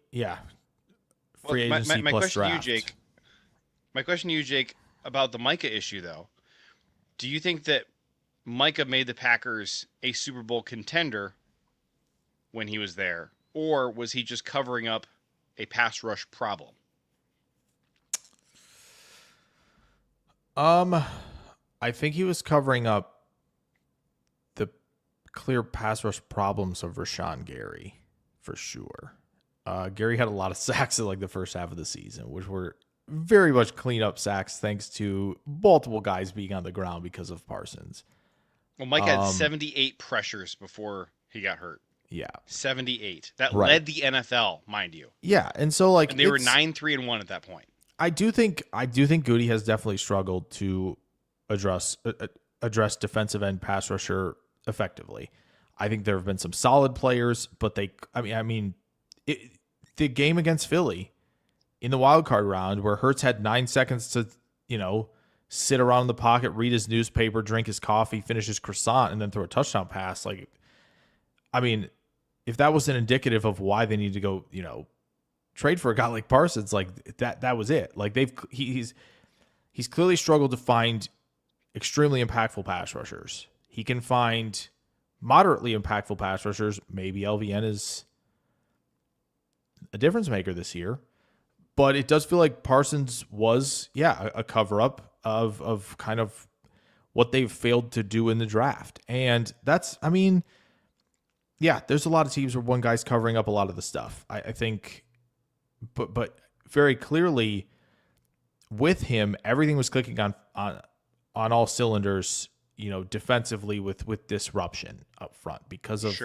free agency my plus question draft. to you, Jake. My question to you, Jake, about the Micah issue, though. Do you think that Micah made the Packers a Super Bowl contender when he was there, or was he just covering up a pass rush problem? I think he was covering up the clear pass rush problems of Rashawn Gary, for sure. Gary had a lot of sacks in like the first half of the season, which were very much clean-up sacks thanks to multiple guys being on the ground because of Parsons. Well, Mike had 78 pressures before he got hurt. Yeah. 78. That Right. led the NFL, mind you. Yeah, and so like And they were 9-3-1 at that point. I do think Goody has definitely struggled to address defensive end pass rusher effectively. I think there have been some solid players, but the game against Philly in the wild card round where Hurts had 9 seconds to, sit around in the pocket, read his newspaper, drink his coffee, finish his croissant, and then throw a touchdown pass. If that wasn't indicative of why they need to go, trade for a guy like Parsons, like that was it. Like he's clearly struggled to find extremely impactful pass rushers. He can find moderately impactful pass rushers. Maybe LVN is a difference maker this year, but it does feel like Parsons was, a cover up of kind of what they've failed to do in the draft. And that's, there's a lot of teams where one guy's covering up a lot of the stuff. I think, but very clearly with him, everything was clicking on all cylinders, defensively with disruption up front because of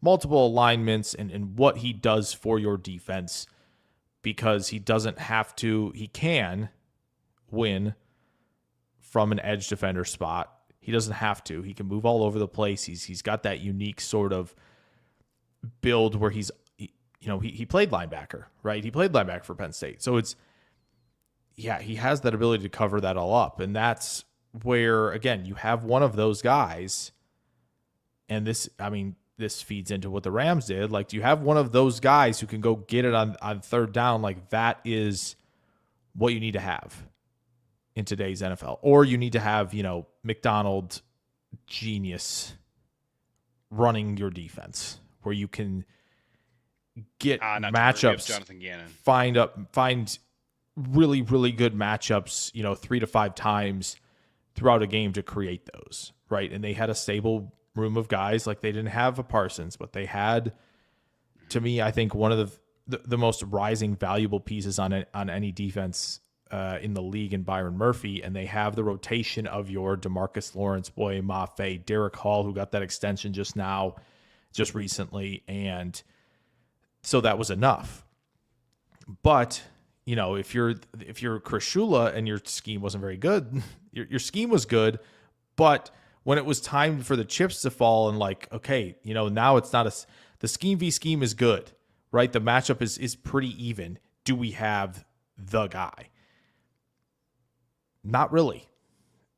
multiple alignments and what he does for your defense, because he can win from an edge defender spot. He doesn't have to. He can move all over the place. He's got that unique sort of build where he played linebacker, right? He played linebacker for Penn State. So he has that ability to cover that all up. And that's where, again, you have one of those guys, and this feeds into what the Rams did. Like, do you have one of those guys who can go get it on third down? Like, that is what you need to have in today's NFL. Or you need to have, McDonald genius running your defense where you can get matchups, Jonathan Gannon. Find really, really good matchups, 3 to 5 times throughout a game to create those, right? And they had a stable room of guys. Like, they didn't have a Parsons, but they had, to me, I think one of the most rising valuable pieces on any defense in the league in Byron Murphy. And they have the rotation of your DeMarcus Lawrence, Boye Mafe, Derek Hall, who got that extension just recently. And so that was enough. But, if you're Chris Shula and your scheme wasn't very good, your scheme was good, but when it was time for the chips to fall and like, okay, now it's not the scheme v scheme is good, right? The matchup is pretty even. Do we have the guy? Not really.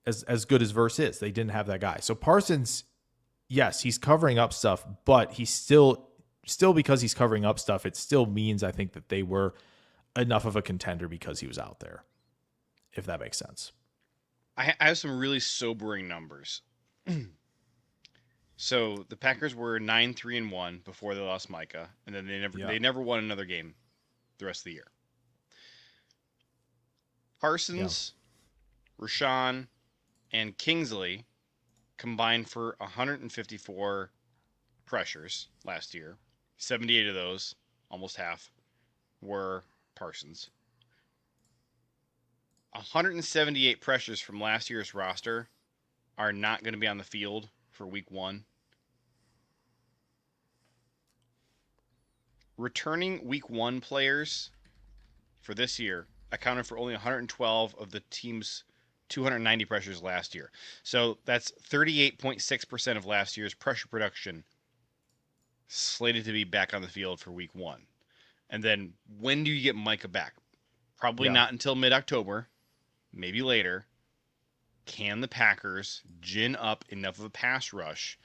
As good as Verse is, they didn't have that guy. So Parsons, yes, he's covering up stuff, but he's still because he's covering up stuff, it still means, I think, that they were enough of a contender because he was out there, if that makes sense. I have some really sobering numbers. So the Packers were 9-3-1 before they lost Micah, and then they never won another game the rest of the year. Parsons, Rashawn, and Kingsley combined for 154 pressures last year. 78 of those, almost half, were Parsons. 178 pressures from last year's roster are not going to be on the field for week 1. Returning week 1 players for this year accounted for only 112 of the team's 290 pressures last year. So that's 38.6% of last year's pressure production slated to be back on the field for week 1. And then when do you get Micah back? Probably not until mid-October, maybe later. Can the Packers gin up enough of a pass rush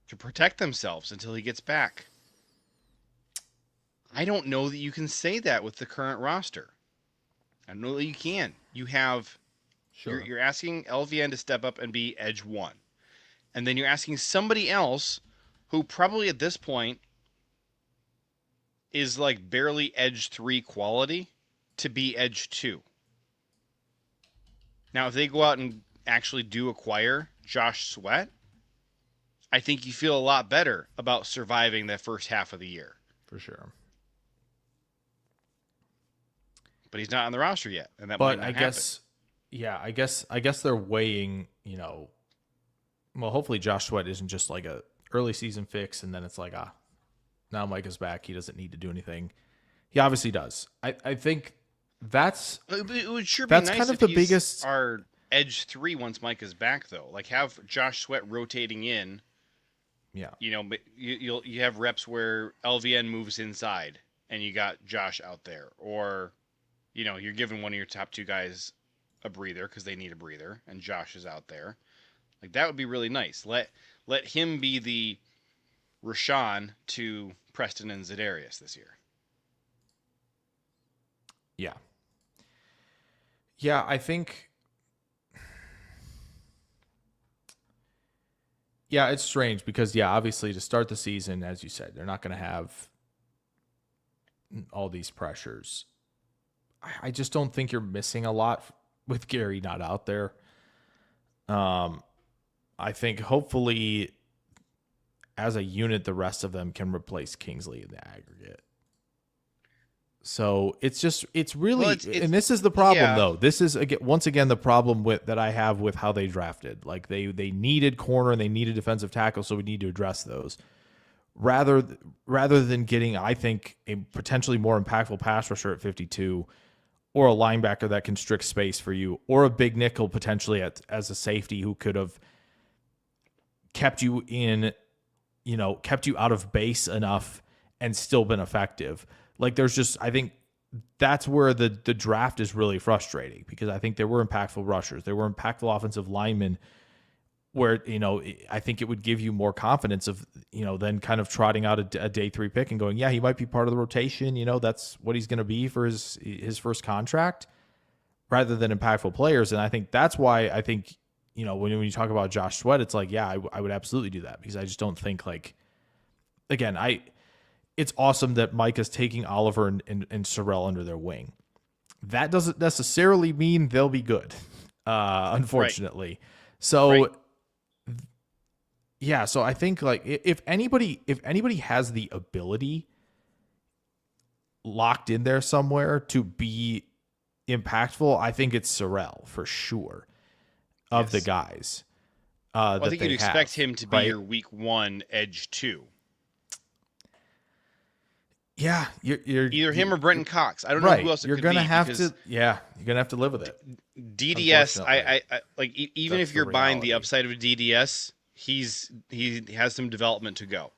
to protect themselves until he gets back? I don't know that you can say that with the current roster. I don't know that you can. You have, you're asking LVN to step up and be edge 1. And then you're asking somebody else who probably at this point is like barely edge 3 quality to be edge 2. Now, if they go out and actually do acquire Josh Sweat, I think you feel a lot better about surviving that first half of the year. For sure. But he's not on the roster yet, and that But might not I happen. guess, I guess they're weighing, well, hopefully Josh Sweat isn't just like a early season fix, and then it's like, now Micah's back. He doesn't need to do anything. He obviously does. I think It would sure be that's nice kind of if the he's biggest. our edge 3 once Micah's back, though. Like, have Josh Sweat rotating in. Yeah. But you have reps where LVN moves inside, and you got Josh out there, or you're giving one of your top 2 guys a breather because they need a breather, and Josh is out there. Like, that would be really nice. Let him be the Rashawn to Preston and Za'Darius this year. Yeah. Yeah, I think. Yeah, it's strange because, obviously to start the season, as you said, they're not going to have all these pressures. I just don't think you're missing a lot with Gary not out there. I think hopefully as a unit, the rest of them can replace Kingsley in the aggregate. So it's really, Well, it's and this is the problem yeah. though. This is once again the problem that I have with how they drafted. Like they needed corner and they needed defensive tackle, so we need to address those rather than getting, I think, a potentially more impactful pass rusher at 52, or a linebacker that constricts space for you, or a big nickel potentially as a safety who could have kept you kept you out of base enough and still been effective. Like I think that's where the draft is really frustrating, because I think there were impactful rushers. There were impactful offensive linemen where, I think it would give you more confidence of, then kind of trotting out a day 3 pick and going, yeah, he might be part of the rotation. That's what he's going to be for his first contract, rather than impactful players. And I think that's why I think, when you talk about Josh Sweat, it's like, yeah, I would absolutely do that, because I just don't think, like, again, it's awesome that Micah's taking Oliver and Sorrell under their wing. That doesn't necessarily mean they'll be good, unfortunately. Right. So, right. Yeah, so I think, like, if anybody has the ability locked in there somewhere to be impactful, I think it's Sorrell for sure of the guys. Well, I think you'd expect him to be your week 1 edge 2. Yeah, you're either him or Brenton Cox. I don't know who else it could be. You're gonna have to live with it. DDS, I like, even if you're buying the upside of DDS, he has some development to go.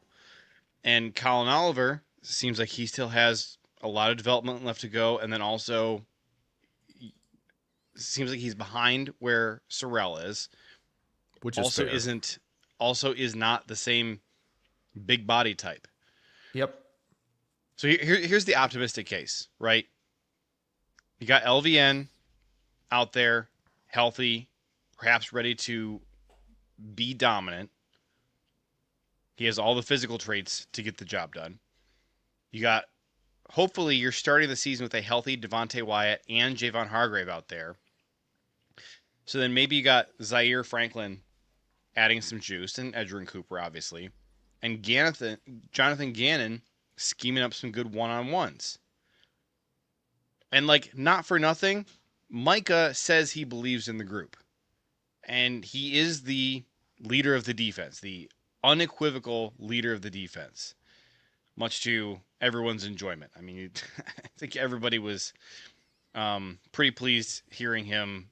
And Colin Oliver seems like he still has a lot of development left to go, and then also seems like he's behind where Sorrell is, which is also fair. is not the same big body type. Yep. So here's the optimistic case, right? You got LVN out there, healthy, perhaps ready to be dominant. He has all the physical traits to get the job done. Hopefully you're starting the season with a healthy Devontae Wyatt and Javon Hargrave out there. So then maybe you got Zaire Franklin adding some juice, and Edgerrin Cooper, obviously, and Jonathan Gannon scheming up some good one-on-ones. And, like, not for nothing, Micah says he believes in the group. And he is the leader of the defense, the unequivocal leader of the defense, much to everyone's enjoyment. I mean, I think everybody was pretty pleased hearing him,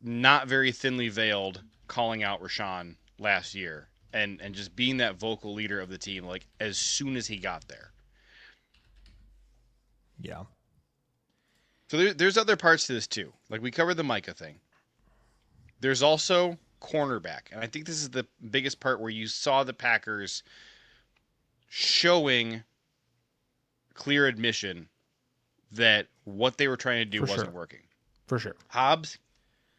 not very thinly veiled, calling out Rashawn last year. And just being that vocal leader of the team, like, as soon as he got there. Yeah. So there's other parts to this too. Like, we covered the Micah thing. There's also cornerback. And I think this is the biggest part where you saw the Packers showing clear admission that what they were trying to do wasn't working. For sure. Hobbs,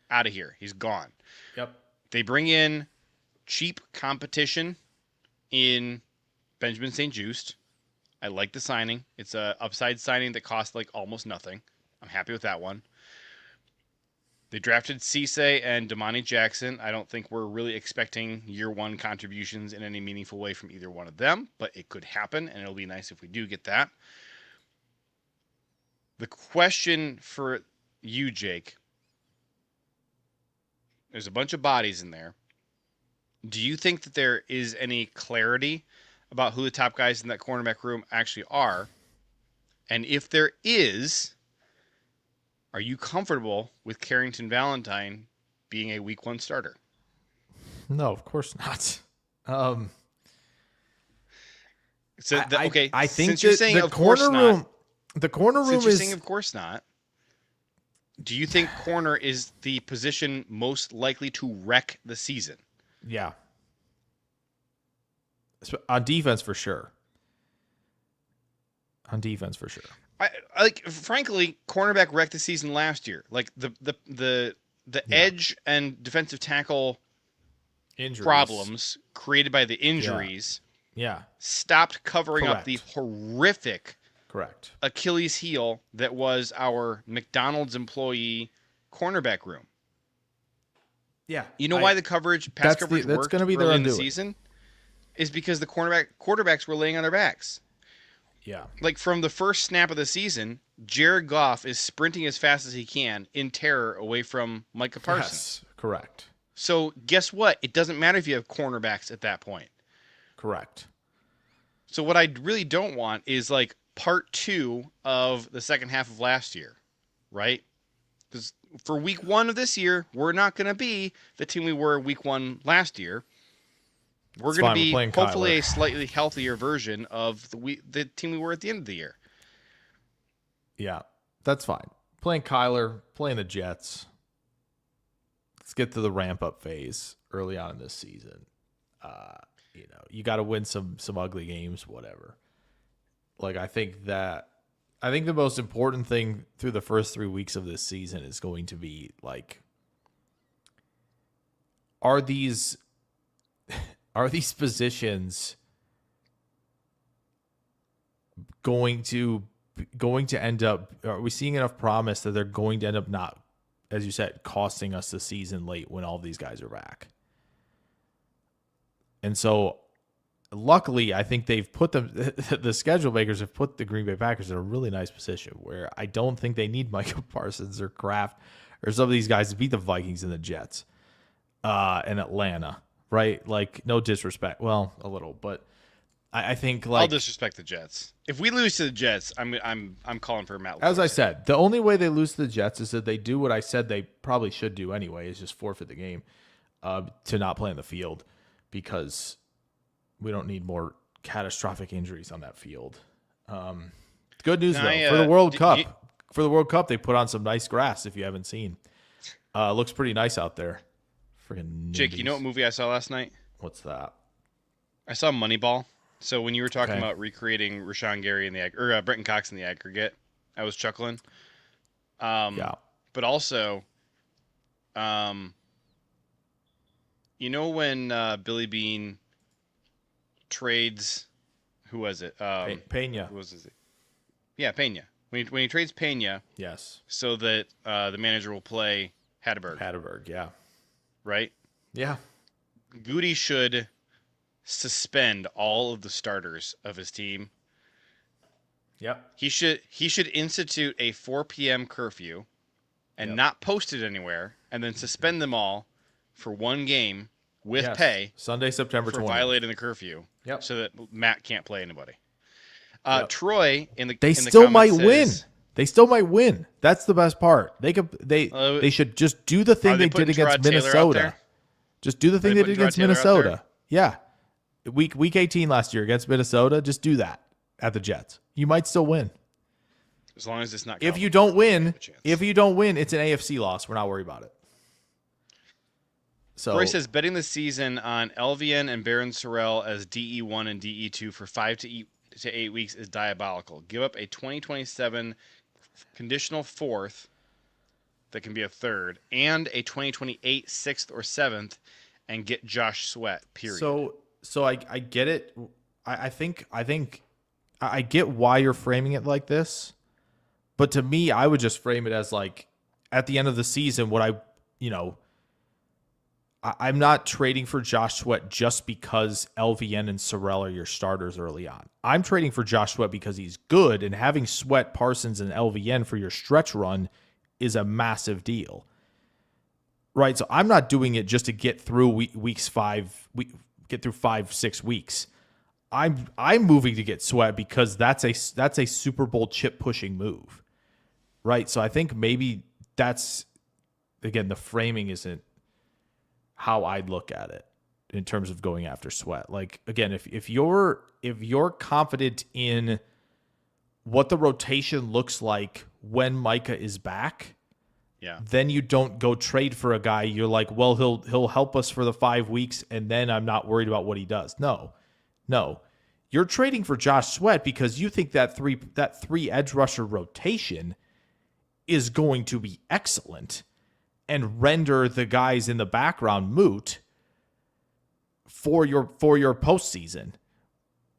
out of here. He's gone. Yep. They bring in cheap competition in Benjamin St-Juste. I like the signing. It's a upside signing that costs like almost nothing. I'm happy with that one. They drafted Cisse and Damani Jackson. I don't think we're really expecting year one contributions in any meaningful way from either one of them, but it could happen, and it'll be nice if we do get that. The question for you, Jake, there's a bunch of bodies in there. Do you think that there is any clarity about who the top guys in that cornerback room actually are? And if there is, are you comfortable with Carrington Valentine being a week one starter? No, of course not. Okay, I think since you're saying the of course corner not, room, the corner room since you're is saying of course not, do you think corner is the position most likely to wreck the season? yeah. On defense for sure. On defense for sure. I like, frankly, cornerback wrecked the season last year. Like the edge and defensive tackle Injuries. problems created by the injuries Yeah. stopped covering up the Correct. horrific Correct. Achilles heel that was our McDonald's employee cornerback room. Yeah. You know why the coverage, pass coverage that's worked gonna be their early in the undoing. season? Is because the quarterbacks were laying on their backs. Yeah. Like from the first snap of the season, Jared Goff is sprinting as fast as he can in terror away from Micah Parsons. Yes. Correct. So guess what? It doesn't matter if you have cornerbacks at that point. Correct. So what I really don't want is like part 2 of the second half of last year, right? Because for week 1 of this year, we're not going to be the team we were week 1 last year. We're going to be hopefully a slightly healthier version of the team we were at the end of the year. Yeah. That's fine. Playing Kyler, playing the Jets. Let's get to the ramp up phase early on in this season. You got to win some ugly games, whatever. Like I think the most important thing through the first 3 weeks of this season is going to be like, are these positions going to end up, are we seeing enough promise that they're going to end up not, as you said, costing us the season late when all these guys are back? And so luckily, I think they've put them, the schedule makers have put the Green Bay Packers in a really nice position where I don't think they need Michael Parsons or Kraft or some of these guys to beat the Vikings and the Jets and Atlanta, right? Like, no disrespect. Well, a little, but I think like, I'll disrespect the Jets. If we lose to the Jets, I'm calling for Matt LaFleur. As I said, the only way they lose to the Jets is that they do what I said they probably should do anyway, is just forfeit the game to not play in the field, because we don't need more catastrophic injuries on that field. Good news, though. For the World Cup, they put on some nice grass, if you haven't seen. Looks pretty nice out there. Freaking Jake, you know what movie I saw last night? What's that? I saw Moneyball. So when you were talking about recreating Rashawn Gary in the Brenton Cox in the aggregate, I was chuckling. Yeah. But also, you know when Billy Bean trades, who was it? Pena. Who was it? Yeah, Pena. When he trades Pena, Yes. so that the manager will play Hatterberg, Yeah. right? Yeah. Goody should suspend all of the starters of his team. Yep. He should institute a 4 p.m. curfew and not post it anywhere, and then suspend them all for one game with pay Sunday, September for 20th. violating the curfew. Yep. So that Matt can't play anybody. Troy They still might win. They still might win. That's the best part. They should just do the thing they did against Minnesota. Just do the thing they did against Minnesota. Yeah. Week 18 last year against Minnesota, just do that at the Jets. You might still win. As long as it's not. If you don't win, it's an AFC loss. We're not worried about it. So Troy says betting the season on Elvian and Baron Sorrell as DE1 and DE2 for 5 to 8 weeks is diabolical. Give up a 2027 conditional fourth that can be a third, and a 2028 6th or 7th, and get Josh Sweat. Period. So I get it. I think I get why you're framing it like this, but to me, I would just frame it as like, at the end of the season, I'm not trading for Josh Sweat just because LVN and Sorrell are your starters early on. I'm trading for Josh Sweat because he's good, and having Sweat, Parsons, and LVN for your stretch run is a massive deal. Right? So I'm not doing it just to get through get through 5-6 weeks. I'm moving to get Sweat because that's a Super Bowl chip pushing move. Right? So I think maybe that's, again, the framing isn't how I'd look at it in terms of going after Sweat. Like, again, if you're confident in what the rotation looks like when Micah is back, then you don't go trade for a guy. You're like, well, he'll help us for the 5 weeks, and then I'm not worried about what he does. No. You're trading for Josh Sweat because you think that three edge rusher rotation is going to be excellent and render the guys in the background moot for your postseason,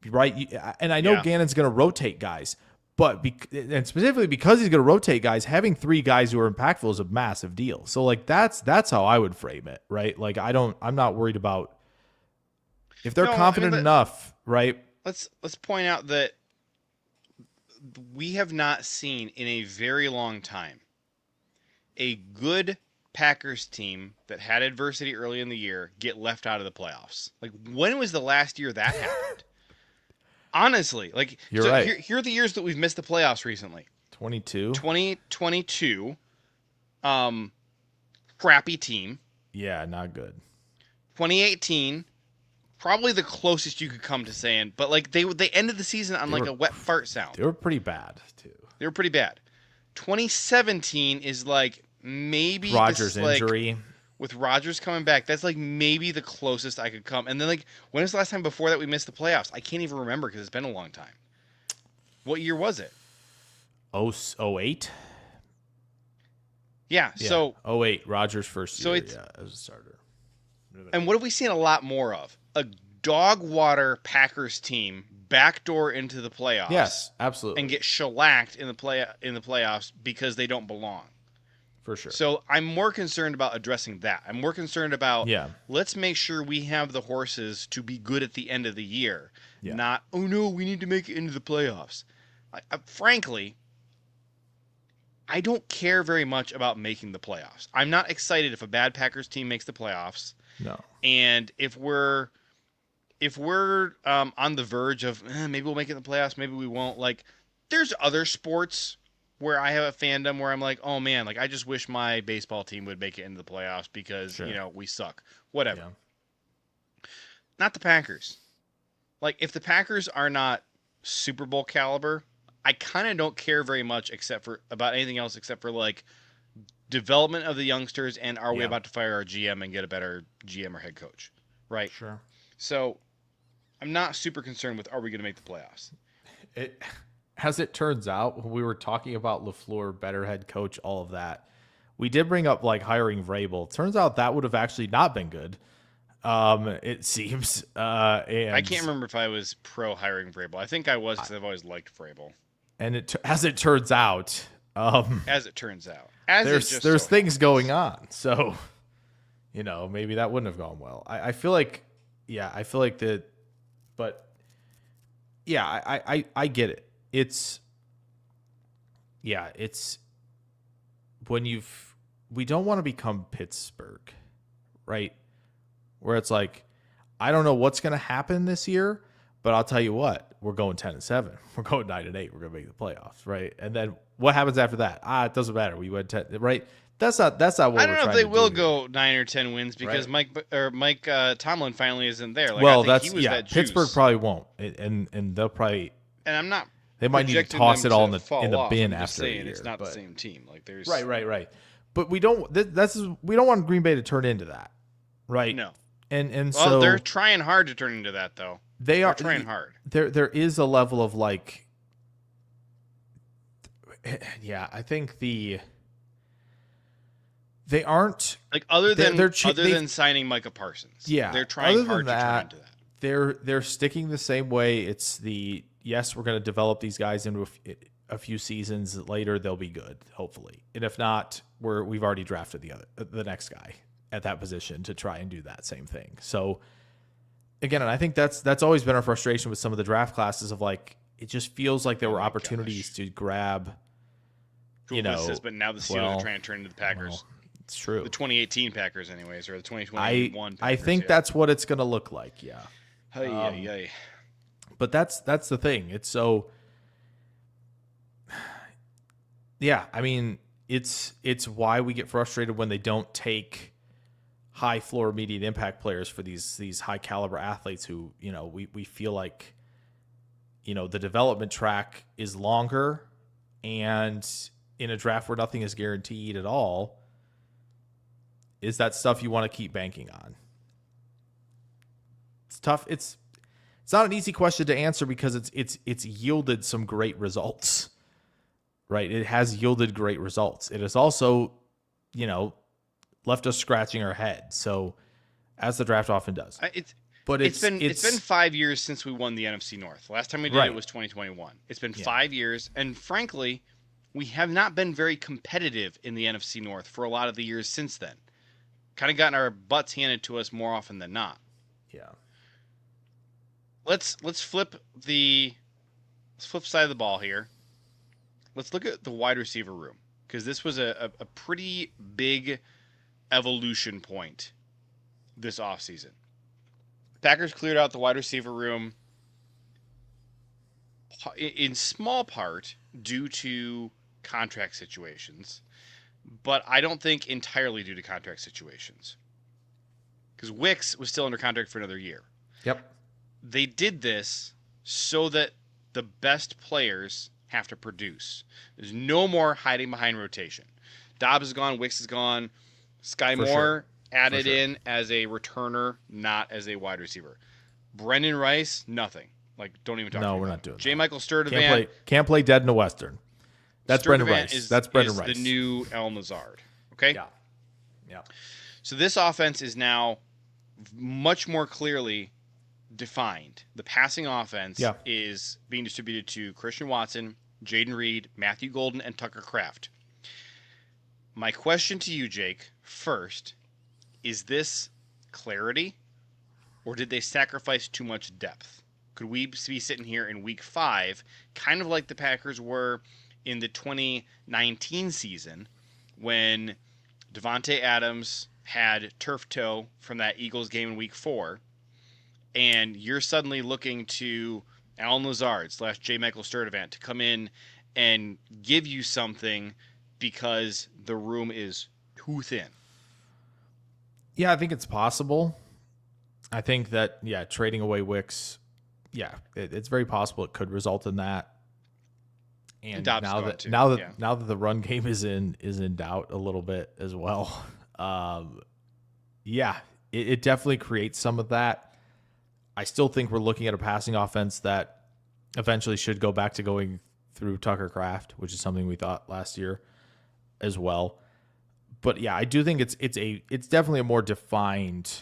right? And I know Gannon's going to rotate guys, but and specifically because he's going to rotate guys, having 3 guys who are impactful is a massive deal. So like that's how I would frame it, right? Like I'm not worried about if they're confident enough, right? Let's point out that we have not seen in a very long time a good Packers team that had adversity early in the year get left out of the playoffs. Like, when was the last year that happened? Honestly, like, you're right. Here are the years that we've missed the playoffs recently. 2022, crappy team. Yeah, not good. 2018, probably the closest you could come to saying, but like they ended the season on a wet fart sound. They were pretty bad too. They were pretty bad. 2017 is like maybe Rodgers injury. With Rodgers coming back, that's like maybe the closest I could come. And then like, when was the last time before that we missed the playoffs? I can't even remember because it's been a long time. What year was it? 08? Yeah, so 08, Rodgers' first year, as a starter. And what have we seen a lot more of? A dog water Packers team backdoor into the playoffs. Yes, absolutely. And get shellacked in the playoffs because they don't belong. For sure. So I'm more concerned about addressing that. I'm more concerned about let's make sure we have the horses to be good at the end of the year. Yeah. Not, oh no, we need to make it into the playoffs. Frankly, I don't care very much about making the playoffs. I'm not excited if a bad Packers team makes the playoffs. No. And if we're on the verge of maybe we'll make it in the playoffs, maybe we won't. Like, there's other sports where I have a fandom where I'm like, oh man, like I just wish my baseball team would make it into the playoffs because we suck. Whatever. Yeah. Not the Packers. Like, if the Packers are not Super Bowl caliber, I kind of don't care very much about anything else except for like development of the youngsters and are we about to fire our GM and get a better GM or head coach, right? Sure. So I'm not super concerned with are we going to make the playoffs. As it turns out, when we were talking about LaFleur, better head coach, all of that, we did bring up like hiring Vrabel. Turns out that would have actually not been good. It seems. And I can't remember if I was pro hiring Vrabel. I think I was because I've always liked Vrabel. And as it turns out, there's things going on. So, maybe that wouldn't have gone well. I feel like that, but yeah, I get it. It's when we don't want to become Pittsburgh, right? Where it's like, I don't know what's going to happen this year, but I'll tell you what, we're going 10-7. We're going 9-8. We're going to make the playoffs, right? And then what happens after that? It doesn't matter. We went 10, right? That's not what I don't know if they will go 9 or 10 wins because Mike Tomlin finally isn't there. Like, Pittsburgh probably won't, and they'll probably. And I'm not. They might need to toss it all in the bin after a year. It's not the same team. Like, there's right. But we don't. We don't want Green Bay to turn into that, right? No. And so they're trying hard to turn into that, though. They're trying hard. There is a level of like, I think they aren't like other than signing Micah Parsons. Yeah, they're trying hard to turn into that. They're sticking the same way. It's we're going to develop these guys into a few seasons later, they'll be good, hopefully. And if not, we've already drafted the next guy at that position to try and do that same thing. So again, and I think that's always been our frustration with some of the draft classes of like, it just feels like there were opportunities to grab, but now the Steelers are trying to turn into the Packers. Well, it's true. The 2018 Packers, anyways, or the 2021 Packers. I think that's what it's going to look like. Yeah. But that's the thing. It's so. Yeah, I mean, it's why we get frustrated when they don't take high floor, immediate impact players for these high caliber athletes who, we feel like, the development track is longer, and in a draft where nothing is guaranteed at all, is that stuff you want to keep banking on. It's tough. It's not an easy question to answer because it's yielded some great results. Right? It has yielded great results. It has also, left us scratching our head. So, as the draft often does. It's been 5 years since we won the NFC North. Last time we did it was 2021. It's been 5 years, and frankly, we have not been very competitive in the NFC North for a lot of the years since then. Kind of gotten our butts handed to us more often than not. Yeah. Let's flip side of the ball here. Let's look at the wide receiver room, because this was a pretty big evolution point this offseason. Packers cleared out the wide receiver room in small part due to contract situations, but I don't think entirely due to contract situations, because Wicks was still under contract for another year. Yep. They did this so that the best players have to produce. There's no more hiding behind rotation. Dobbs is gone. Wicks is gone. Sky Moore added in as a returner, not as a wide receiver. Brendan Rice, nothing. Like, don't even talk to me. No, we're not doing J. Michael Sturdivant. Can't play dead in the Western. That's Brendan Rice. That's Brendan Rice. The new Allen Lazard. Okay? Yeah. So this offense is now much more clearly defined. The passing offense is being distributed to Christian Watson, Jaden Reed, Matthew Golden, and Tucker Kraft. My question to you, Jake, first, is this clarity, or did they sacrifice too much depth? Could we be sitting here in week 5, kind of like the Packers were in the 2019 season, when Devontae Adams had turf toe from that Eagles game in week 4, and you're suddenly looking to Allen Lazard / J. Michael Sturdivant to come in and give you something because the room is too thin? Yeah, I think it's possible. I think that, trading away Wicks, it's very possible it could result in that. And now that the run game is in doubt a little bit as well, it definitely creates some of that. I still think we're looking at a passing offense that eventually should go back to going through Tucker Kraft, which is something we thought last year as well. But I do think it's definitely a more defined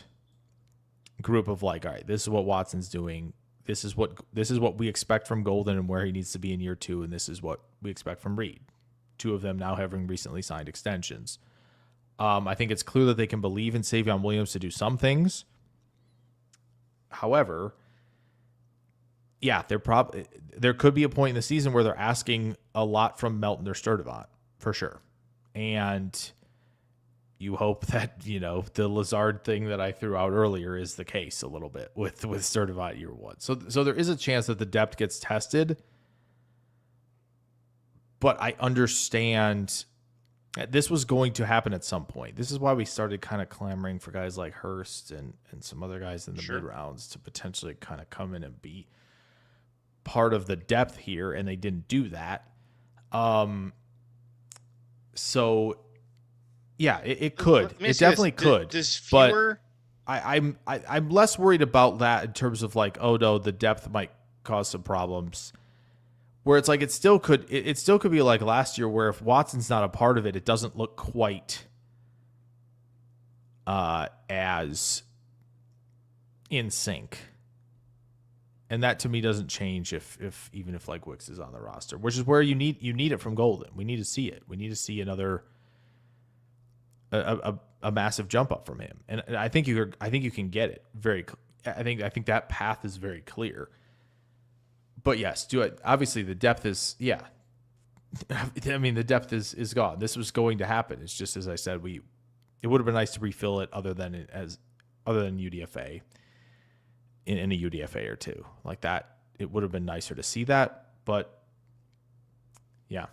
group of like, all right, this is what Watson's doing. This is what we expect from Golden and where he needs to be in year 2, and this is what we expect from Reed. 2 of them now having recently signed extensions. I think it's clear that they can believe in Savion Williams to do some things. However, there could be a point in the season where they're asking a lot from Melton or Sturdivant, for sure. And you hope that, the Lazard thing that I threw out earlier is the case a little bit with Sturdivant year 1. So there is a chance that the depth gets tested. But I understand this was going to happen at some point. This is why we started kind of clamoring for guys like Hurst and some other guys in the mid rounds to potentially kind of come in and be part of the depth here, and they didn't do that. It could. It definitely could. But I'm less worried about that in terms of like, oh no, the depth might cause some problems. Where it's like it still could be like last year, where if Watson's not a part of it, it doesn't look quite as in sync. And that to me doesn't change if even if like Wicks is on the roster, which is where you need it from Golden. We need to see it. We need to see another a massive jump up from him. And I think you can get it very. I think that path is very clear. But yes, obviously the depth is I mean the depth is gone. This was going to happen. It's just as I said, it would have been nice to refill it other than UDFA. In a UDFA or two like that, it would have been nicer to see that, but yeah.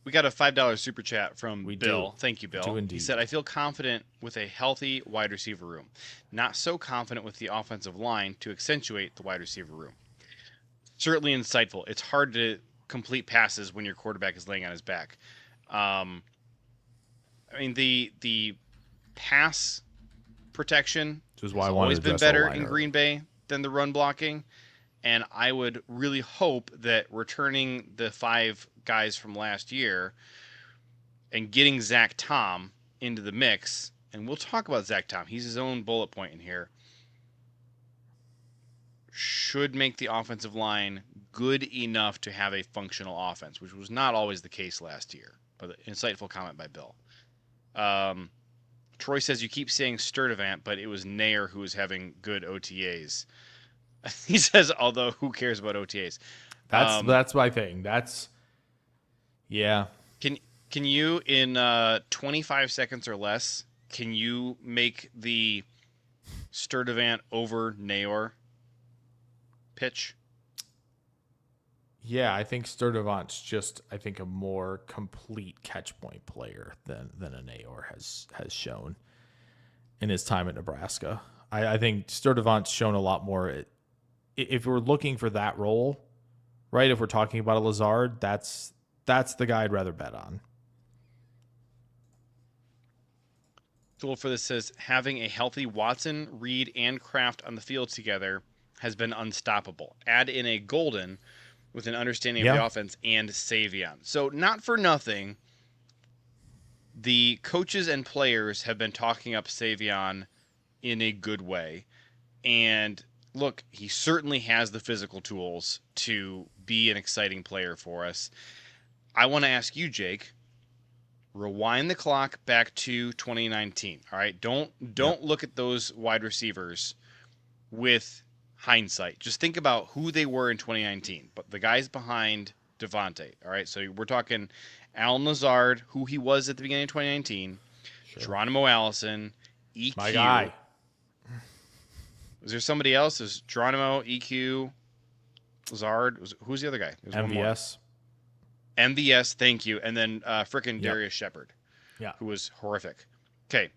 We got a $5 super chat from Bill. Do. Thank you, Bill. Do indeed. He said, I feel confident with a healthy wide receiver room. Not so confident with the offensive line to accentuate the wide receiver room. Certainly insightful. It's hard to complete passes when your quarterback is laying on his back. I mean, the pass protection has always been better in Green Bay than the run blocking, and I would really hope that returning the 5 guys from last year and getting Zach Tom into the mix, and we'll talk about Zach Tom, he's his own bullet point in here, should make the offensive line good enough to have a functional offense, which was not always the case last year. But an insightful comment by Bill. Troy says you keep saying Sturdivant, but it was Nair who was having good OTAs. He says, although who cares about OTAs? That's my thing. Yeah. Can you in 25 seconds or less? Can you make the Sturdivant over Nair pitch? Yeah, I think Sturdivant's just a more complete catch point player than a Nair has shown in his time at Nebraska. I think Sturdivant's shown a lot more. If we're looking for that role, right? If we're talking about a Lazard, that's the guy I'd rather bet on. Tool for this says having a healthy Watson, Reed, and Kraft on the field together has been unstoppable. Add in a Golden with an understanding of the offense and Savion. So not for nothing, the coaches and players have been talking up Savion in a good way. And look, he certainly has the physical tools to be an exciting player for us. I want to ask you, Jake, rewind the clock back to 2019. All right, don't look at those wide receivers with hindsight. Just think about who they were in 2019. But the guys behind Devontae. All right, so we're talking Alan Lazard, who he was at the beginning of 2019. Sure. Geronimo Allison, EQ. My guy. Was there somebody else? Is Geronimo, EQ, Lazard? Who's the other guy? MVS. MVS, thank you. And then frickin' Darius Shepard, who was horrific. Okay.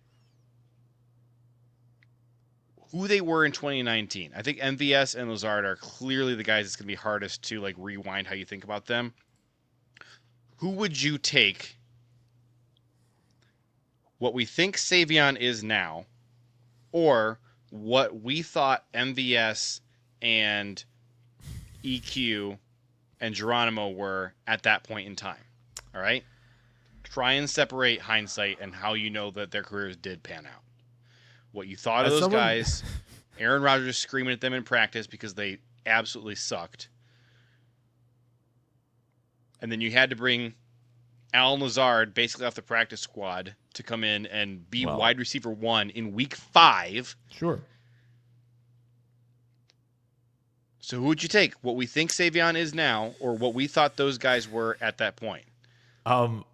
Who they were in 2019. I think MVS and Lazard are clearly the guys that's going to be hardest to like rewind how you think about them. Who would you take what we think Savion is now or what we thought MVS and EQ and Geronimo were at that point in time? All right? Try and separate hindsight and how you know that their careers did pan out. What you thought of those guys, Aaron Rodgers screaming at them in practice because they absolutely sucked. And then you had to bring Alan Lazard basically off the practice squad to come in and be wide receiver 1 in week 5. Sure. So who would you take? What we think Savion is now or what we thought those guys were at that point?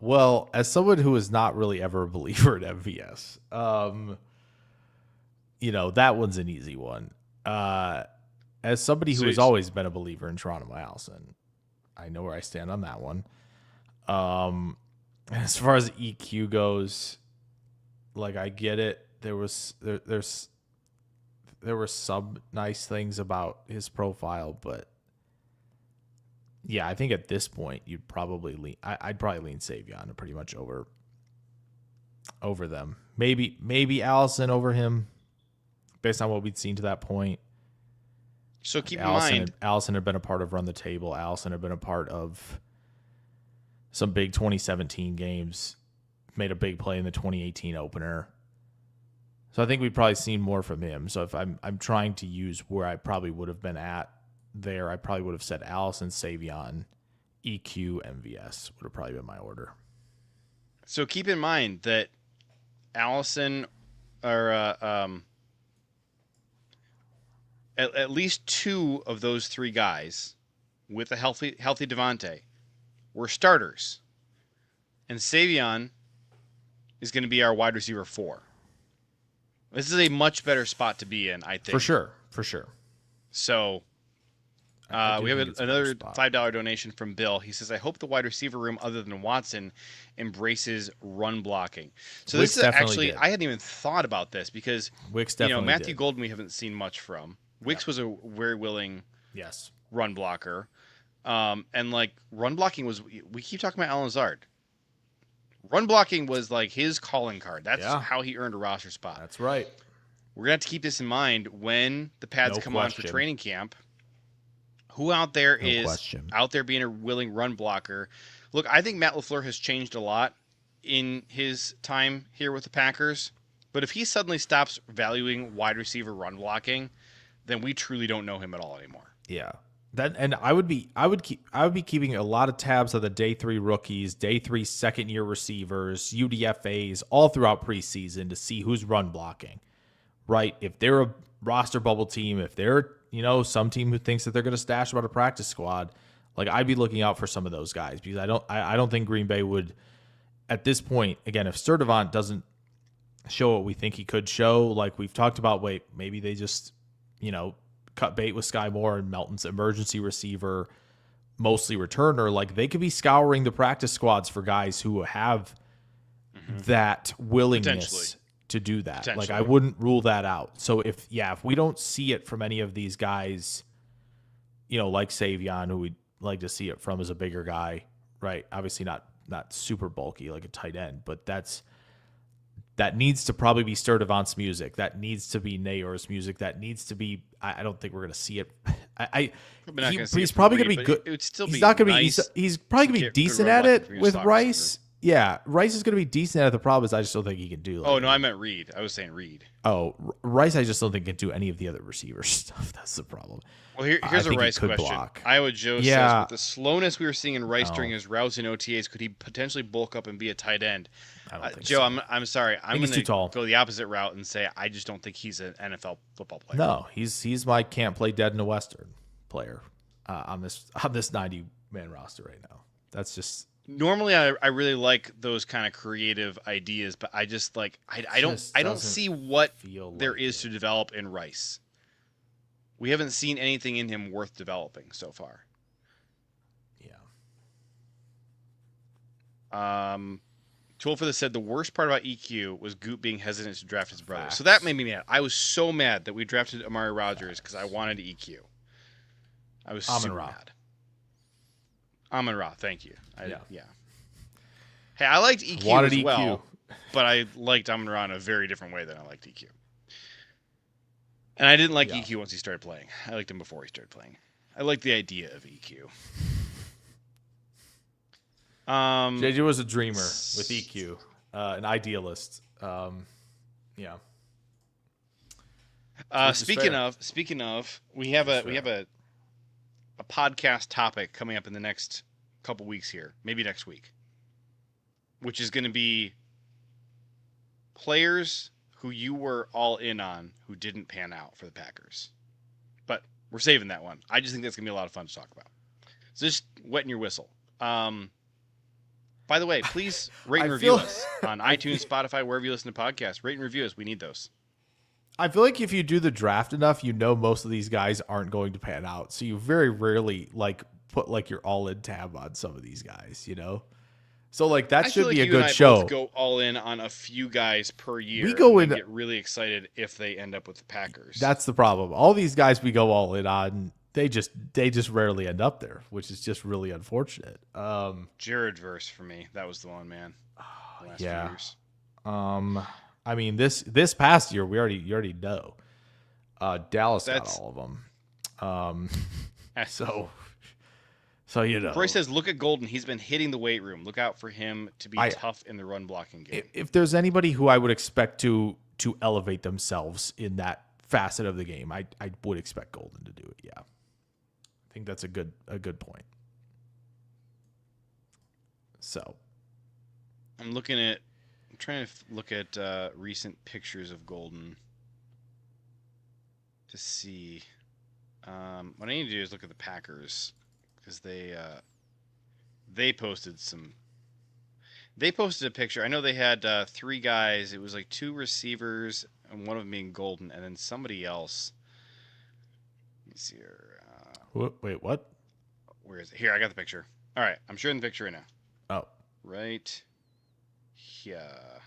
Well, as someone who was not really ever a believer at MVS, that one's an easy one. As somebody who has always been a believer in Geronimo Allison, I know where I stand on that one. As far as EQ goes, like I get it. There were some nice things about his profile, but yeah, I think at this point you'd probably lean. I'd probably lean Savion pretty much over them. Maybe Allison over him, based on what we'd seen to that point. So keep in mind, Allison had been a part of Run the Table. Allison had been a part of some big 2017 games. Made a big play in the 2018 opener. So I think we've probably seen more from him. So if I'm trying to use where I probably would have been at there, I probably would have said Allison, Savion, EQ, MVS would have probably been my order. So keep in mind that Allison or at least two of those three guys with a healthy Devontae were starters. And Savion is going to be our wide receiver 4. This is a much better spot to be in, I think. For sure. So we have another $5 donation from Bill. He says, I hope the wide receiver room, other than Watson, embraces run blocking. So Wicks this is actually, did. I hadn't even thought about this because Wicks definitely Matthew did. Golden we haven't seen much from. Wicks was a very willing run blocker. And like run blocking was, we keep talking about Alan Lazard. Run blocking was like his calling card. That's how he earned a roster spot. That's right. We're going to have to keep this in mind when the pads come on for training camp. Who out there is out there being a willing run blocker? Look, I think Matt LaFleur has changed a lot in his time here with the Packers. But if he suddenly stops valuing wide receiver run blocking, then we truly don't know him at all anymore. Yeah. I would be keeping a lot of tabs on the day 3 rookies, day 3 second year receivers, UDFAs all throughout preseason to see who's run blocking. Right? If they're a roster bubble team, if they're, some team who thinks that they're going to stash them out of practice squad, like I'd be looking out for some of those guys because I don't think Green Bay would at this point, again, if Sturdivant doesn't show what we think he could show, like we've talked about, maybe they just, cut bait with Sky Moore and Melton's emergency receiver, mostly returner. Like they could be scouring the practice squads for guys who have that willingness to do that. Like I wouldn't rule that out. So if we don't see it from any of these guys, like Savion, who we'd like to see it from as a bigger guy, right? Obviously not super bulky like a tight end, but that needs to probably be Sturdivant's music. That needs to be Nayor's music. That needs to be. I don't think we're going to see it. He's probably going to be good. It would still he's be not going to nice be. He's probably going to be decent at it with Rice. Yeah, Rice is going to be decent at it. The problem is I just don't think he can do. Oh no, I meant Reed. I was saying Reed. Oh, Rice, I just don't think can do any of the other receiver stuff. That's the problem. Well, here's a Rice question. Block. Iowa Joe says, with the slowness we were seeing in Rice during his routes and OTAs, could he potentially bulk up and be a tight end? I don't think Joe, so. I'm sorry. I'm going to go the opposite route and say I just don't think he's an NFL football player. No, he's my can't play dead in the Western player on this 90-man roster right now. That's just. Normally, I really like those kind of creative ideas, but I just like I don't see what there is to develop in Rice. We haven't seen anything in him worth developing so far. Yeah. Tool for this said the worst part about EQ was Goot being hesitant to draft his brother. So that made me mad. I was so mad that we drafted Amari Rodgers because I wanted EQ. I was super mad. Amon-Ra, thank you. Yeah. Hey, I liked EQ as well, but I liked Amon-Ra in a very different way than I liked EQ. And I didn't like EQ once he started playing. I liked him before he started playing. I liked the idea of EQ. JJ was a dreamer with EQ, an idealist. Yeah. Speaking of, we have a podcast topic coming up in the next couple weeks here, maybe next week, which is going to be players who you were all in on who didn't pan out for the Packers. But we're saving that one. I just think that's going to be a lot of fun to talk about. So just wetting your whistle. By the way, please rate and review us on iTunes, Spotify, wherever you listen to podcasts. Rate and review us. We need those. I feel like if you do the draft enough, most of these guys aren't going to pan out. So you very rarely put your all-in tab on some of these guys, So that should be a good show. Both go all in on a few guys per year. We go in, get really excited if they end up with the Packers. That's the problem. All these guys we go all in on, they just rarely end up there, which is just really unfortunate. Jared verse for me, that was the one, man. Last few years. I mean, this past year you already know. Dallas got all of them. So Bryce says, look at Golden. He's been hitting the weight room. Look out for him to be tough in the run blocking game. If there's anybody who I would expect to to elevate themselves in that facet of the game, I would expect Golden to do it. Yeah, I think that's a good point. So, I'm trying to look at recent pictures of Golden to see. What I need to do is look at the Packers because they posted some. They posted a picture. I know they had 3 guys. It was like 2 receivers and one of them being Golden, and then somebody else. Let me see here. wait, what? Where is it? Here, I got the picture. All right, I'm showing the picture right now. Oh, Right. Yeah.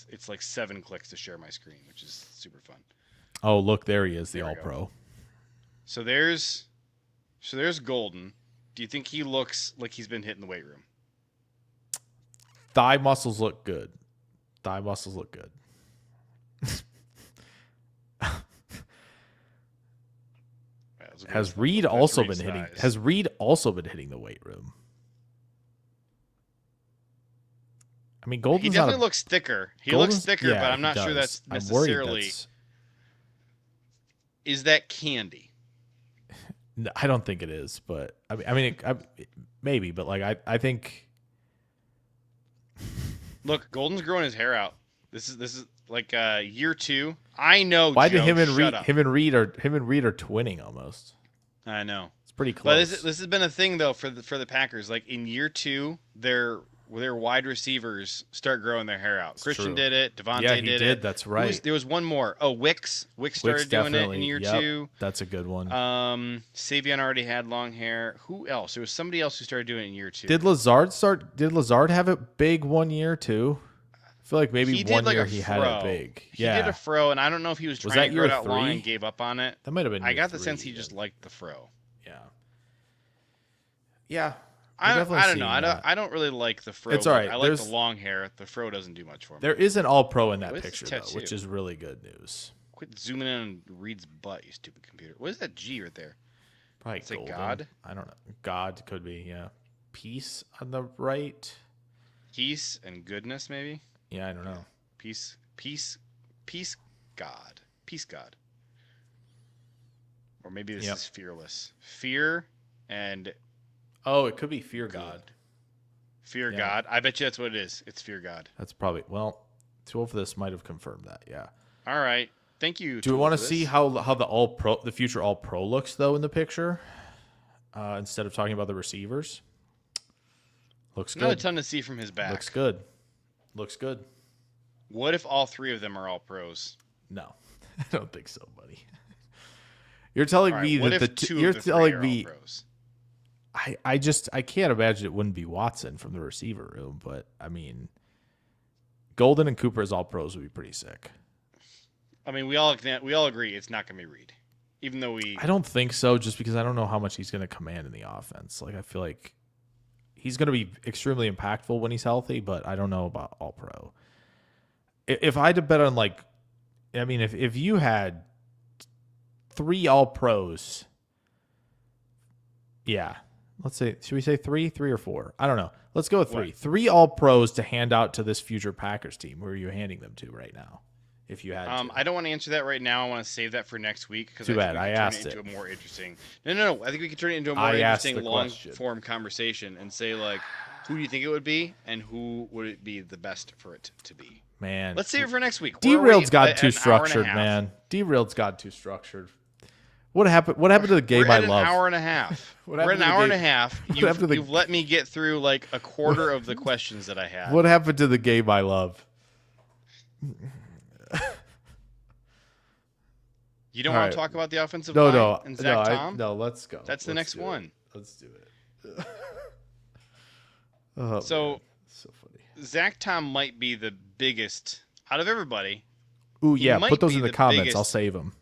It's like 7 clicks to share my screen, which is super fun. oh, look, there he is, the There we All-Pro. So there's Golden. Do you think he looks like he's been hit in the weight room? Thigh muscles look good. Has Reed also been hitting? Has Reed also been hitting the weight room? I mean, Golden's He definitely looks thicker. Looks thicker, yeah, but I'm he not sure does. that's I'm worried necessarily. Is that candy? No, I don't think it is, but maybe. But like, I think. Look, Golden's growing his hair out. This is like year 2. I know. Why Joe, did him and Reed are twinning almost? I know. It's pretty close. But this has been a thing though for the Packers. Like in year 2, their wide receivers start growing their hair out. Christian true. did it. Devontae Yeah, he did did. it. That's right. There was one more. Oh, Wicks started doing it in year 2. That's a good one. Savion already had long hair. Who else? There was somebody else who started doing it in year 2. Did Lazard have it big one year too? I feel like maybe one year he had it big. He did a fro, and I don't know if he was trying to grow it out long and gave up on it. That might have been. I got the sense he just liked the fro. Yeah. Yeah. I don't know. I don't really like the fro. It's all right. I like the long hair. The fro doesn't do much for me. There is an All-Pro in that What is picture this though, tattoo? which is really good news. Quit zooming in on Reed's butt, you stupid computer. What is that G right there? Probably It's like golden. God? I don't know. God could be. Yeah. Peace on the right. Peace and goodness, maybe. Yeah, I don't know. Peace, God. Peace, God. Or maybe this is fearless. Fear and Oh, it could be Fear God. Fear Yeah. God. I bet you that's what it is. It's Fear God. That's probably 12 for this might have confirmed that. Yeah. All right. Thank you. Do we want to see how the future All-Pro looks though in the picture? Instead of talking about the receivers. Looks good. Not a ton to see from his back. Looks good. What if all 3 of them are all pros? No, I don't think so, buddy. You're telling me what that if the 2 you're of the 3 telling are me all pros? I can't imagine it wouldn't be Watson from the receiver room, but I mean, Golden and Cooper as all pros would be pretty sick. I mean, we all agree it's not going to be Reed, even though I don't think so, just because I don't know how much he's going to command in the offense. Like, I feel like he's going to be extremely impactful when he's healthy, but I don't know about all pro. If I had to bet on if you had 3 all pros, yeah. Let's say, should we say 3 or 4? I don't know. Let's go with 3. What? 3 all pros to hand out to this future Packers team. Who are you handing them to right now? If you had to. I don't want to answer that right now. I want to save that for next week because Too bad. I asked turn it it. into a more interesting. No. I think we can turn it into a more I asked interesting the long question. form conversation and say like, who do you think it would be and who would it be the best for it to be? Man, Let's save it for next week. Derailed's got too structured, man. Derailed's got too structured. What happened? What happened to the game I love? We're at an hour and a half. What We're at happened an to the hour and a game- half. What happened to the- You've let me get through like a quarter of the questions that I had. What happened to the game I love? You don't All want right. to talk about the offensive line and Zach Tom? No, let's go. That's the Let's next do it. one. Let's do it. Oh, So- man. So funny. Zach Tom might be the biggest out of everybody. Ooh, He yeah. might Put those be in the the comments. biggest- I'll save them.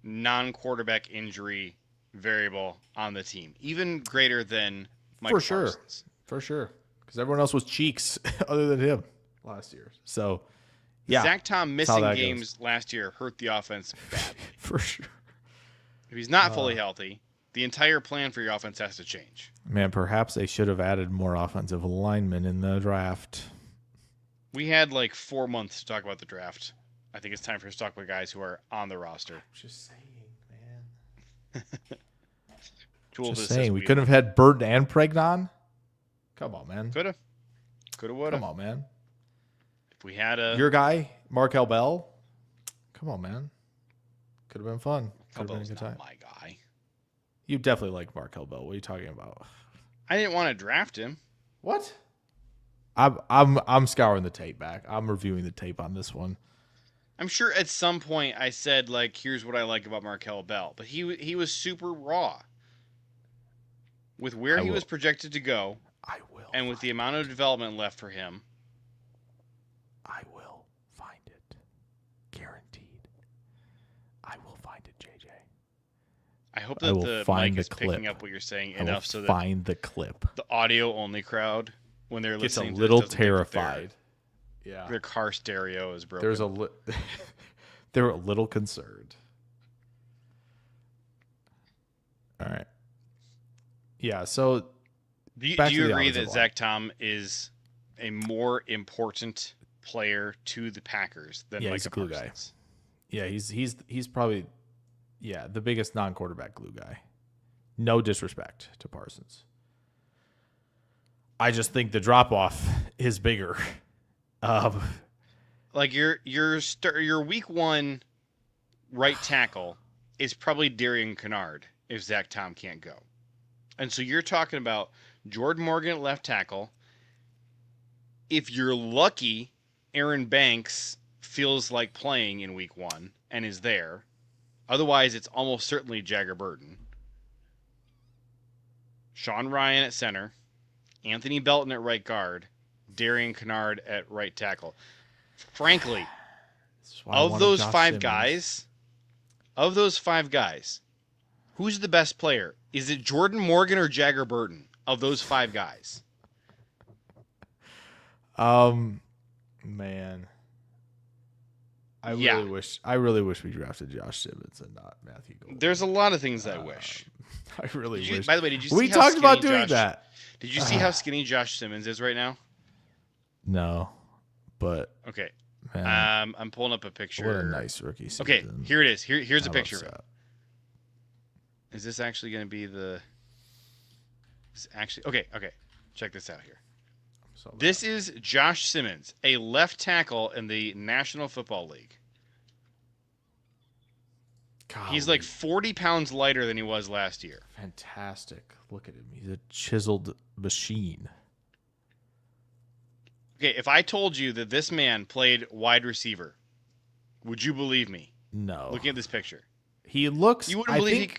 Non-quarterback injury variable on the team, even greater than Mike For sure. Parsons. For sure. Because everyone else was cheeks other than him last year. So, yeah. Zach Tom That's how missing that games last year hurt the offense badly. For sure. If he's not fully healthy, the entire plan for your offense has to change. Man, perhaps they should have added more offensive linemen in the draft. We had like 4 months to talk about the draft. I think it's time for us to talk about guys who are on the roster. Just saying, man. Tool Just this saying, says we could have had Burton and Pregnon. Come on, man. Could have, would Come have. on, man. If we had a Your guy, Markel Bell. Come on, man. Could have been fun. Could have been a Bell's good not time. my guy. You definitely like Markel Bell. What are you talking about? I didn't want to draft him. What? I'm scouring the tape back. I'm reviewing the tape on this one. I'm sure at some point I said, like, here's what I like about Markel Bell. But he was super raw. With where he was projected to go, I will. and with the amount of development left for him, I will find it. Guaranteed. I will find it, JJ. I hope I that will the find mic the is picking clip. up what you're saying I enough will so that find the clip. the audio-only crowd, when they're Gets a listening, little to this, doesn't think that terrified. Yeah. Their car stereo is broken. There's they're a little concerned. All right. Yeah, so Do you back to the agree offensive that line. Zach Tom is a more important player to the Packers than Yeah, Micah he's a glue guy. Parsons? Yeah, he's probably the biggest non-quarterback glue guy. No disrespect to Parsons. I just think the drop off is bigger. Like your week one right tackle is probably Darian Kennard if Zach Tom can't go. And so you're talking about Jordan Morgan at left tackle. If you're lucky, Aaron Banks feels like playing in week one and is there. Otherwise, it's almost certainly Jagger Burton. Sean Ryan at center. Anthony Belton at right guard. Darian Kennard at right tackle. Frankly, of those five guys, who's the best player? Is it Jordan Morgan or Jagger Burton of those five guys? Man. I really wish we drafted Josh Simmons and not Matthew Golden. There's a lot of things I wish. I really wish. By the way, did you see we how talked about skinny doing that? Did you see how skinny Josh Simmons is right now? No, but Okay. man, I'm pulling up a picture. what a nice rookie season. Okay, here it is. Here's a I'm picture of upset. him. Is this actually going to be the? Is actually okay. Check this out here. So This is Josh Simmons, a left tackle in the National Football League. He's like 40 pounds lighter than he was last year. fantastic. Look at him. He's a chiseled machine. Okay, if I told you that this man played wide receiver, would you believe me? No, Looking at this picture, he looks. you wouldn't believe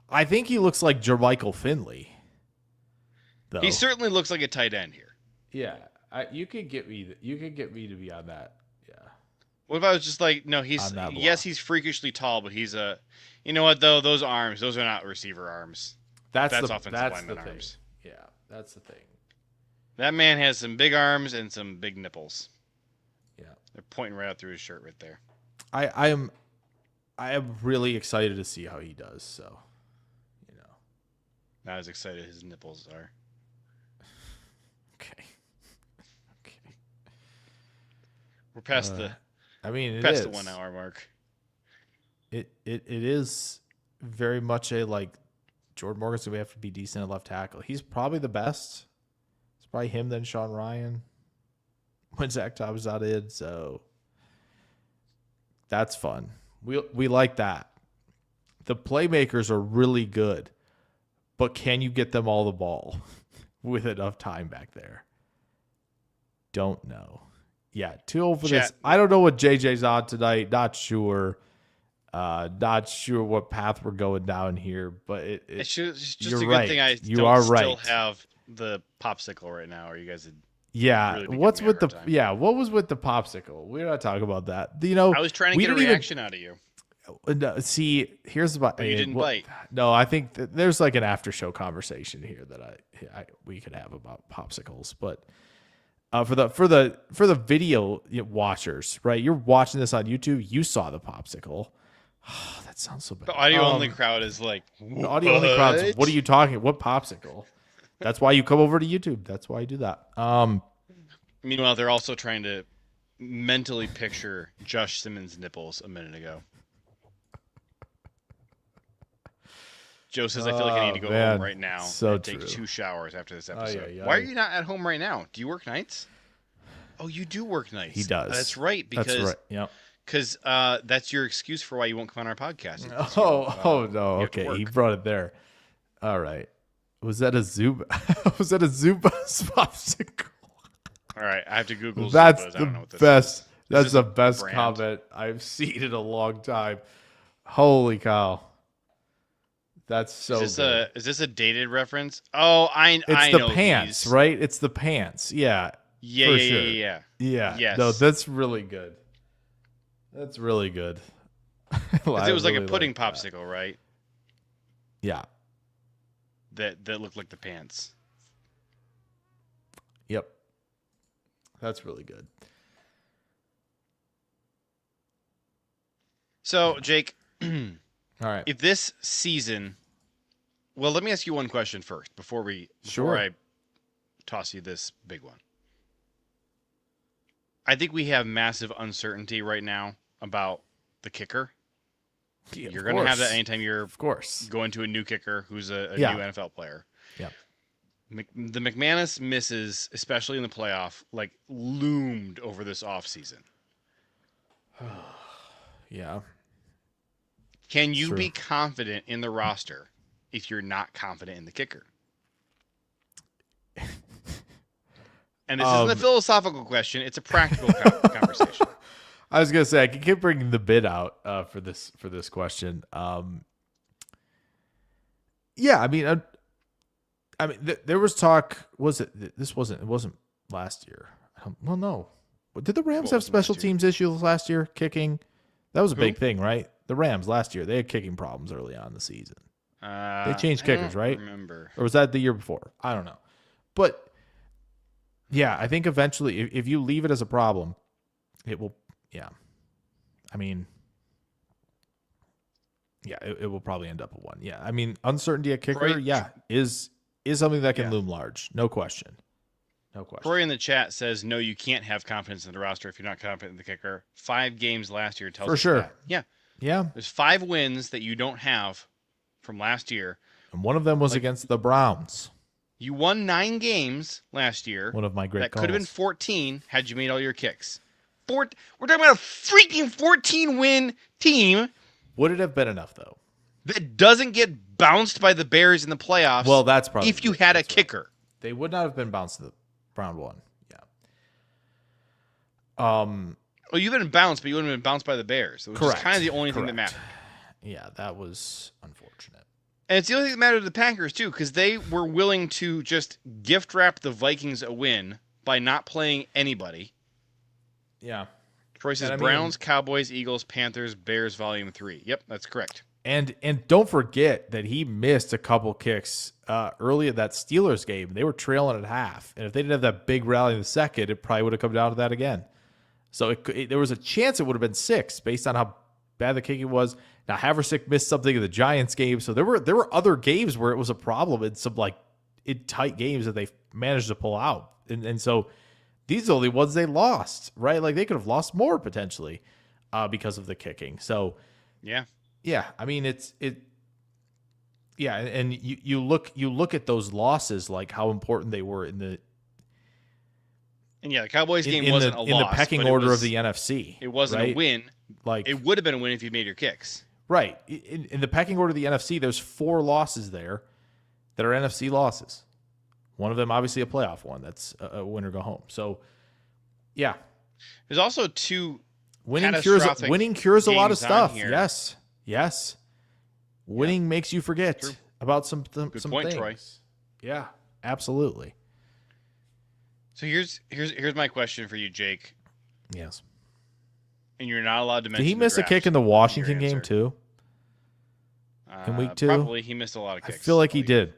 I think he looks like Jermichael Finley. Though. he certainly looks like a tight end here. Yeah, you could get me. You could get me to be on that. Yeah. What if I was just like, no, he's On that block. yes, he's freakishly tall, but he's a, you know what though? Those arms, those are not receiver arms. That's offensive lineman the thing. arms. Yeah, that's the thing. That man has some big arms and some big nipples. Yeah. They're pointing right out through his shirt right there. I am really excited to see how he does. So, you know. Not as excited as his nipples are. Okay. Okay. We're past the I mean, it past is. the 1 hour mark. It is very much a like Jordan Morgan's gonna have to be decent at left tackle. He's probably the best. It's probably him then Sean Ryan when Zach Tom's not in. So that's fun. We like that. The playmakers are really good, but can you get them all the ball with enough time back there? Don't know. Yeah, 2-0 for this. I don't know what JJ's on tonight. Not sure. Not sure what path we're going down here, but It's just you're a good right. thing I You don't are still right. have the popsicle right now, or you guys would yeah. really be What's giving me a with the hard time. yeah? What was with the popsicle? We're not talking about that. You know, I was trying to we get a didn't reaction out of you. No, see, here's about. But you didn't bite. No, I think there's like an after show conversation here that we could have about popsicles, but. For the video watchers, right? You're watching this on YouTube. You saw the popsicle. Oh, that sounds so bad. The audio only crowd is like, The audio only crowds. What are you talking? What popsicle? That's why you come over to YouTube. That's why you do that. Meanwhile, they're also trying to mentally picture Josh Simmons' nipples a minute ago. Joe says, I feel like I need to go home right now so and take true. 2 showers after this episode. Ay. Why are you not at home right now? Do you work nights? Oh, you do work nights. He does. That's right. Because, That's right. Yep. Because that's your excuse for why you won't come on our podcast. No. Okay, he brought it there. All right. Was that a Zuba? Was that a Zuba popsicle? All right, I have to Google That's Zubas. I don't know what the this best. is. That's the best brand? comment I've seen in a long time. Holy cow! That's so. Is good. this a dated reference? Oh, I It's know the pants, these. right? It's the pants. Yeah. Yeah, for yeah, sure. yeah. Yeah. No, that's really good. That's really good. Because it was like a really pudding like popsicle, right? Yeah. That looked like the pants. Yep. That's really good. So, Jake, All right. if this season, well, let me ask you one question first before Sure. I toss you this big one. I think we have massive uncertainty right now about the kicker. Yeah, You're going to have that anytime you're Of course. going to a new kicker who's a Yeah. new NFL player. Yeah. The McManus misses, especially in the playoff, like loomed over this offseason. Yeah. Can you True. be confident in the roster if you're not confident in the kicker? And this isn't a philosophical question; it's a practical conversation. I was gonna say I can keep bringing the bid out for this question. Yeah, I mean, there was talk. Was it? This wasn't. It wasn't last year. Well, no. Did the Rams What have was special last year? teams issues last year? Kicking. That was a Who? big thing, right? The Rams last year, they had kicking problems early on in the season. They changed I kickers, don't right? Remember? Or was that the year before? I don't know. But yeah, I think eventually, if you leave it as a problem, it will. Yeah, I mean, yeah, it will probably end up a one. Yeah, I mean, uncertainty at kicker, Right. yeah, is something that can Yeah. loom large. No question. No question. Troy in the chat says, "No, you can't have confidence in the roster if you're not confident in the kicker." 5 games last year tells For us sure. that. Yeah, Yeah, there's 5 wins that you don't have from last year. and one of them was Like- against the Browns. You won 9 games last year. One of my great That could have been calls. 14 had you made all your kicks. We're talking about a freaking 14-win team Would it have been enough though? that doesn't get bounced by the Bears in the playoffs. Well, that's probably if you had a that's right. kicker. They would not have been bounced to the round one. Yeah. Well, you've been bounced, but you wouldn't have been bounced by the Bears. It was Correct. just kind of the only thing that Correct. mattered. Yeah, that was unfortunate. And it's the only thing that mattered to the Packers, too, because they were willing to just gift wrap the Vikings a win by not playing anybody. Yeah. Troy says And I mean- Browns, Cowboys, Eagles, Panthers, Bears, Volume 3. Yep, that's correct. And don't forget that he missed a couple kicks early in that Steelers game. They were trailing at half, and if they didn't have that big rally in the second, it probably would have come down to that again. So there was a chance it would have been 6 based on how bad the kicking was. Now Haversick missed something in the Giants game, so there were other games where it was a problem in some in tight games that they managed to pull out, and so these are the only ones they lost, right? Like they could have lost more potentially because of the kicking. So Yeah. yeah, I mean yeah, and you look at those losses, like how important they were in the And yeah, the Cowboys game in wasn't the, a in loss. the pecking but it order was- of the NFC. It wasn't right? a win. Like It would have been a win if you made your kicks. right in the pecking order of the NFC, there's 4 losses there that are NFC losses. One of them, obviously, a playoff one. That's a win or go home. So yeah, There's also 2 winning catastrophic cures a lot of games on stuff. here. Yes. Winning makes you forget True. about some Good some point, things. Troy. Yeah, absolutely. So here's my question for you, Jake. Yes. And you're not allowed to mention. Did he the miss a draft kick in the Washington your game answer. too? in week 2? Probably he missed a lot of I kicks. feel like he all year. did.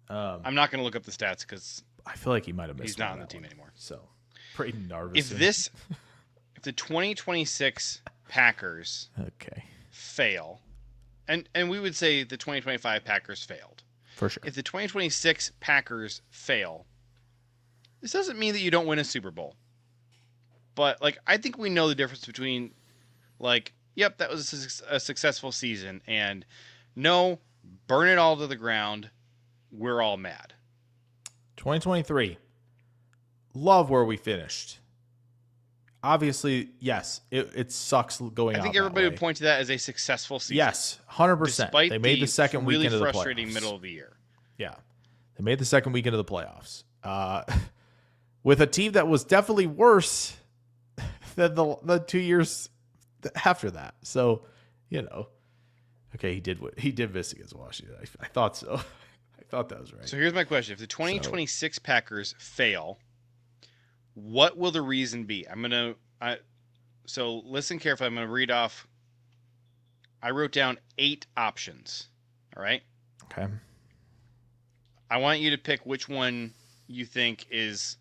Um, I'm not going to look up the stats because I feel like he might have missed. he's not one on the that team one. anymore. So pretty nervous. If the 2026 Packers okay, fail, and we would say the 2025 Packers failed. for sure. If the 2026 Packers fail, this doesn't mean that you don't win a Super Bowl. But like, I think we know the difference between like, yep, that was a successful season, and no, burn it all to the ground. We're all mad. 2023. Love where we finished. Obviously, yes, it sucks going out. I think everybody would point to that as a successful season. Yes, 100%. Despite They made the second really weekend of the playoffs. frustrating middle of the year. Yeah, they made the second weekend of the playoffs with a team that was definitely worse than the 2 years after that. So, okay, he did miss against Washington. I thought so. I thought that was right. So here's my question: if the 2026 Packers fail, what will the reason be? So listen carefully. I'm going to read off. I wrote down 8 options. All right. Okay. I want you to pick which one you think is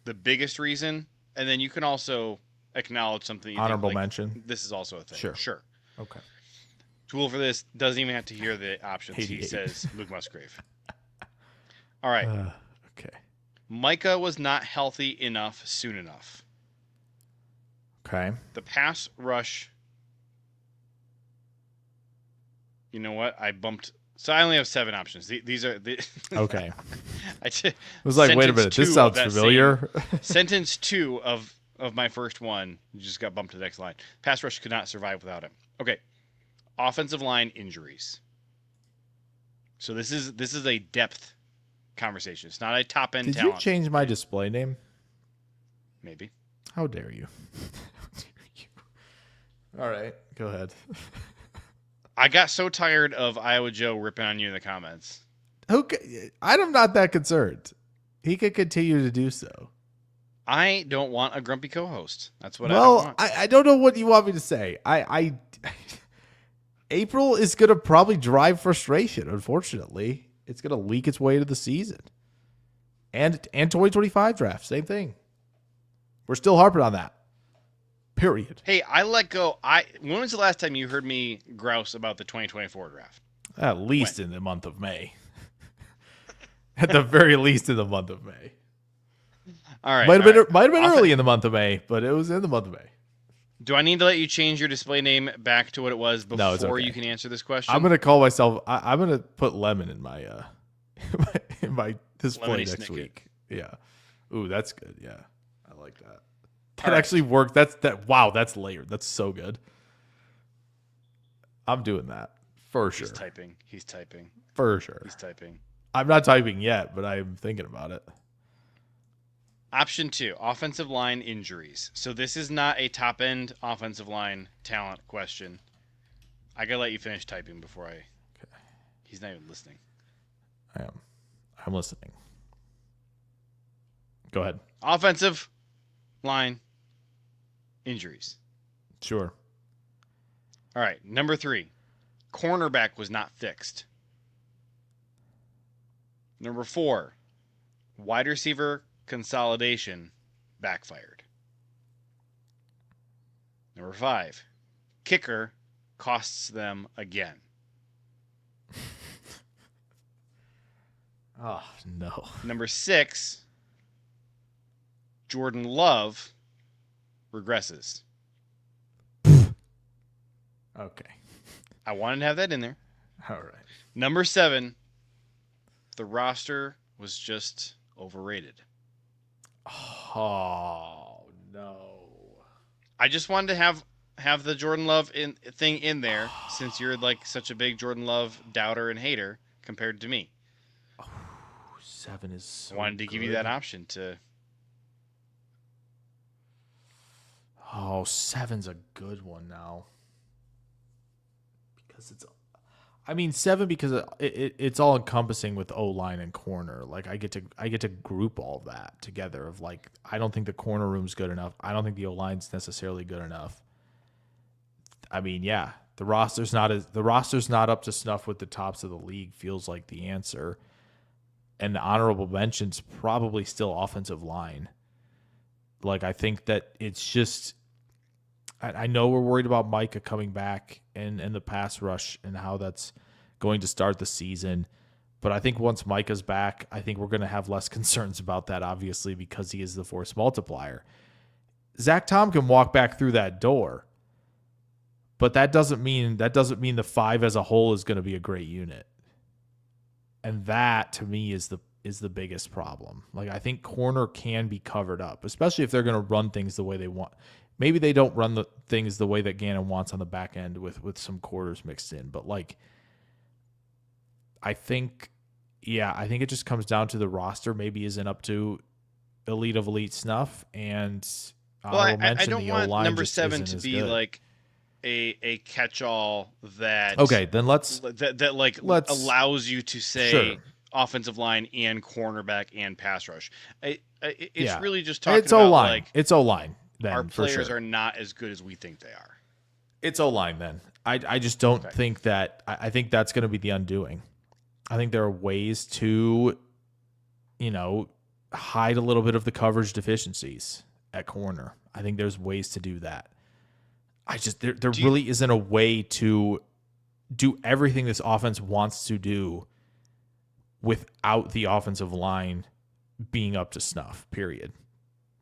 the biggest reason, and then you can also acknowledge something. You Honorable think, like, mention. This is also a thing. Sure. Okay. Tool for this doesn't even have to hear the options. 88. He says Luke Musgrave. All right. Okay. Micah was not healthy enough soon enough. Okay. The pass rush. You know what? I bumped. So I only have 7 options. These are the. Okay. I was like, wait a minute. This sounds familiar. Sentence 2 of my first one just got bumped to the next line. Pass rush could not survive without him. Okay. Offensive line injuries. So this is a depth conversation. It's not a top end talent. Did you change my display name? Maybe. How dare you? All right, go ahead. I got so tired of Iowa Joe ripping on you in the comments. Okay, I'm not that concerned. He could continue to do so. I don't want a grumpy co-host. That's what I don't want. I don't know what you want me to say. I April is going to probably drive frustration, unfortunately. It's going to leak its way to the season. And 2025 draft, same thing. We're still harping on that. Period. Hey, I let go. When was the last time you heard me grouse about the 2024 draft? At least in the month of May. At the very least in the month of May. All right. Might have been early in the month of May, but it was in the month of May. Do I need to let you change your display name back to what it was before it's okay. you can answer this question? I'm gonna call myself. I'm gonna put lemon in my in my display Lemony next Snicket. week. Yeah. Ooh, that's good. Yeah, I like that. That All right. actually worked. Wow, that's layered. That's so good. I'm doing that for sure. He's typing. For sure. He's typing. I'm not typing yet, but I'm thinking about it. Option 2, offensive line injuries. So this is not a top-end offensive line talent question. I got to let you finish typing before I... Okay. He's not even listening. I am. I'm listening. Go ahead. Offensive line injuries. Sure. All right, number 3. Cornerback was not fixed. Number 4. Wide receiver consolidation backfired. Number 5. Kicker costs them again. Oh, no. Number 6. Jordan Love regresses. Okay. I wanted to have that in there. All right. Number 7. The roster was just overrated. Oh, no. I just wanted to have the Jordan Love thing in there since you're like such a big Jordan Love doubter and hater compared to me. 7 is so I wanted to give you good. that option to. Oh, 7's a good one now. Because it's, I mean, 7 because it's all encompassing with O-line and corner. Like I get to group all that together. Of like, I don't think the corner room's good enough. I don't think the O-line's necessarily good enough. I mean, yeah, the roster's not up to snuff with the tops of the league. Feels like the answer. And the honorable mention's probably still offensive line. Like, I think that it's just, I know we're worried about Micah coming back and the pass rush and how that's going to start the season. But I think once Micah's back, I think we're going to have less concerns about that, obviously, because he is the force multiplier. Zach Tom can walk back through that door, but that doesn't mean the 5 as a whole is going to be a great unit. And that to me is the biggest problem. Like, I think corner can be covered up, especially if they're going to run things the way they want. Maybe they don't run the things the way that Gannon wants on the back end with some quarters mixed in, but like, I think it just comes down to the roster maybe isn't up to elite of elite snuff, and I don't want number 7 to be like a catch-all that then let's allows you to say sure. offensive line and cornerback and pass rush. It's really just talking about O-line. Like it's O-line. Then, our players sure. are not as good as we think they are. It's O-line then. I just don't think that. I think that's going to be the undoing. I think there are ways to, hide a little bit of the coverage deficiencies at corner. I think there's ways to do that. There really isn't a way to do everything this offense wants to do without the offensive line being up to snuff, period.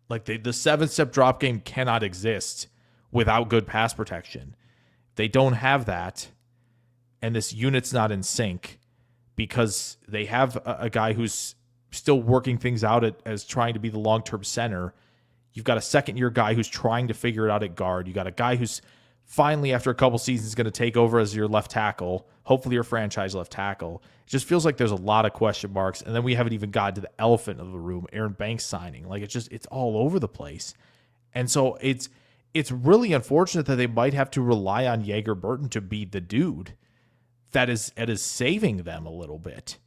Like, the 7-step drop game cannot exist without good pass protection. They don't have that, and this unit's not in sync because they have a guy who's still working things out as trying to be the long-term center. You've got a second-year guy who's trying to figure it out at guard. You got a guy who's finally, after a couple seasons, going to take over as your left tackle, hopefully your franchise left tackle. It just feels like there's a lot of question marks, and then we haven't even gotten to the elephant of the room, Aaron Banks signing. Like, it's all over the place. And so it's really unfortunate that they might have to rely on Jaeger Burton to be the dude that is saving them a little bit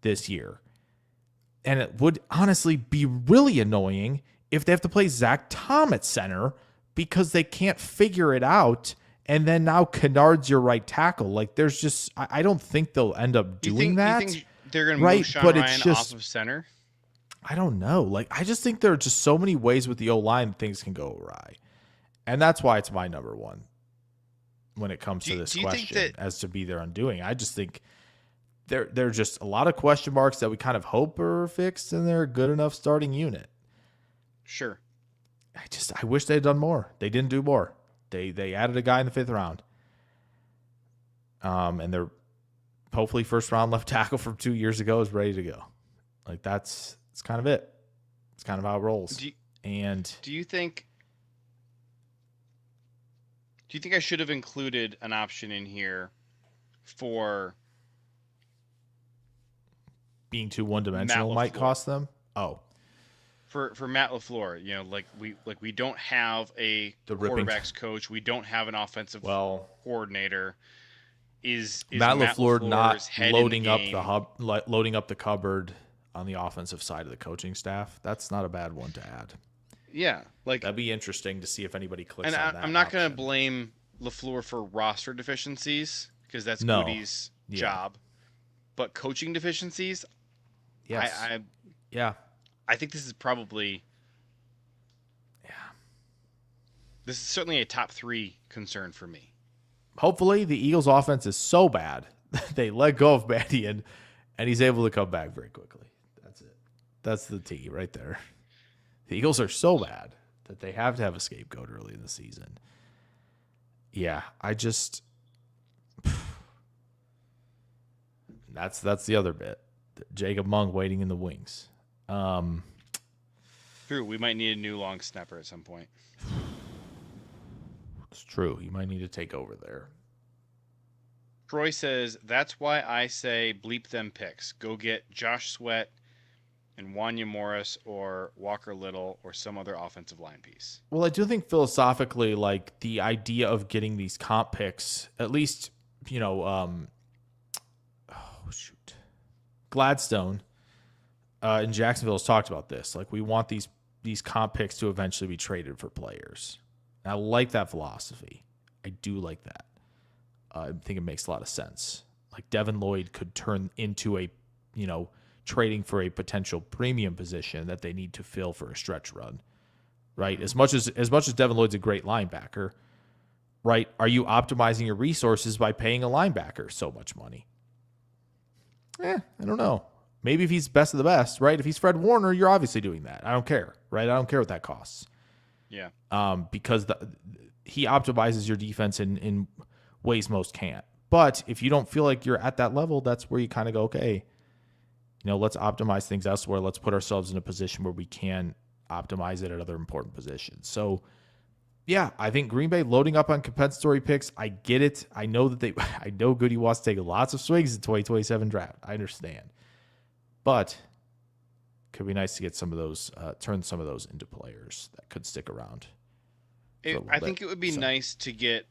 this year. And it would honestly be really annoying if they have to play Zach Tom at center because they can't figure it out, and then now Kennard's your right tackle. Like, there's just, I don't think they'll end up doing that. You think they're going to move Sean Ryan off of center? I don't know. Like, I just think there are just so many ways with the O-line things can go awry. And that's why it's my number one when it comes to this question as to be their undoing. I just think there are just a lot of question marks that we kind of hope are fixed, and they're a good enough starting unit. Sure. I wish they had done more. They didn't do more. They added a guy in the 5th round. And they're hopefully first round left tackle from 2 years ago is ready to go. Like, it's kind of it. It's kind of how it rolls. Do you think I should have included an option in here for being too one-dimensional might cost them? Oh. For Matt LaFleur, we don't have the quarterbacks coach. We don't have an offensive coordinator. Is Matt LaFleur not loading up the cupboard on the offensive side of the coaching staff? That's not a bad one to add. Yeah, that'd be interesting to see if anybody clicks and on that. I'm not going to blame LaFleur for roster deficiencies because that's Goody's job, but coaching deficiencies. Yes. I think this is probably. Yeah. This is certainly a top 3 concern for me. Hopefully, the Eagles' offense is so bad they let go of Mandian, and he's able to come back very quickly. That's it. That's the T right there. The Eagles are so bad that they have to have a scapegoat early in the season. Yeah, that's the other bit. Jacob Mung waiting in the wings. True, we might need a new long snapper at some point. It's true. You might need to take over there. Troy says, that's why I say bleep them picks. Go get Josh Sweat and Wanya Morris or Walker Little or some other offensive line piece. Well, I do think philosophically, like, the idea of getting these comp picks, at least, Gladstone in Jacksonville has talked about this. Like, we want these comp picks to eventually be traded for players. And I like that philosophy. I do like that. I think it makes a lot of sense. Like, Devin Lloyd could turn into a, trading for a potential premium position that they need to fill for a stretch run, right? As much as Devin Lloyd's a great linebacker, right? Are you optimizing your resources by paying a linebacker so much money? I don't know. Maybe if he's best of the best, right? If he's Fred Warner, you're obviously doing that. I don't care, right? I don't care what that costs. Yeah. Because he optimizes your defense in ways most can't. But if you don't feel like you're at that level, that's where you kind of go, okay, let's optimize things elsewhere. Let's put ourselves in a position where we can optimize it at other important positions. So, yeah, I think Green Bay loading up on compensatory picks, I get it. I know I know Goody wants to take lots of swings in 2027 draft. I understand. But it could be nice to get some of those, turn some of those into players that could stick around. I think it would be nice to get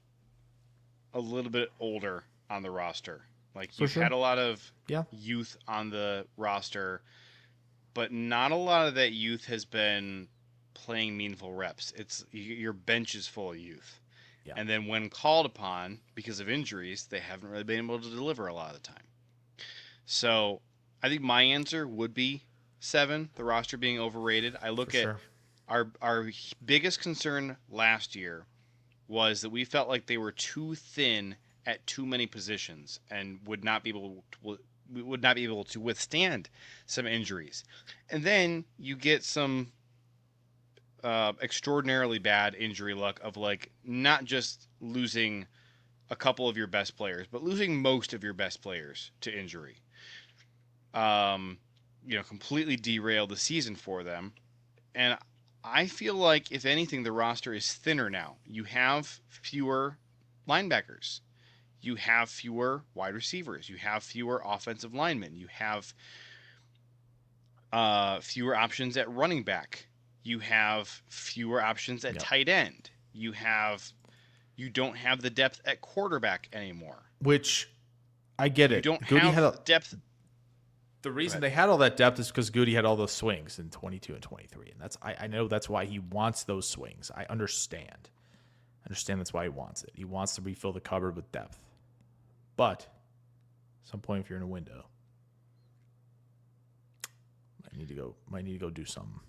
a little bit older on the roster. Like, you've had a lot of youth on the roster, but not a lot of that youth has been playing meaningful reps. It's your bench is full of youth. Yeah. And then when called upon because of injuries, they haven't really been able to deliver a lot of the time. So I think my answer would be 7, the roster being overrated. I look at our biggest concern last year was that we felt like they were too thin at too many positions and would not be able to withstand some injuries. And then you get some extraordinarily bad injury luck of like not just losing a couple of your best players, but losing most of your best players to injury. Completely derailed the season for them. And I feel like, if anything, the roster is thinner now. You have fewer linebackers. You have fewer wide receivers. You have fewer offensive linemen. You have fewer options at running back. You have fewer options at tight end. You don't have the depth at quarterback anymore. Which, I get it. You don't have depth. The reason they had all that depth is because Goody had all those swings in 22 and 23. And I know that's why he wants those swings. I understand. That's why he wants it. He wants to refill the cupboard with depth. But at some point, if you're in a window, might need to go do something.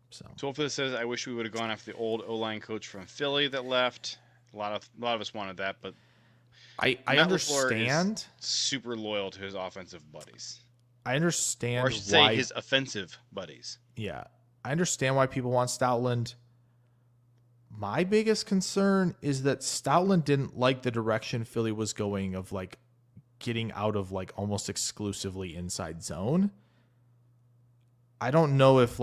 So hopefully this says, I wish we would have gone after the old O-line coach from Philly that left. A lot of us wanted that, but I understand. LaFleur is super loyal to his offensive buddies. I understand. Or I should say his offensive buddies. Yeah. I understand why people want Stoutland. My biggest concern is that Stoutland didn't like the direction Philly was going of like getting out of like almost exclusively inside zone. I don't know if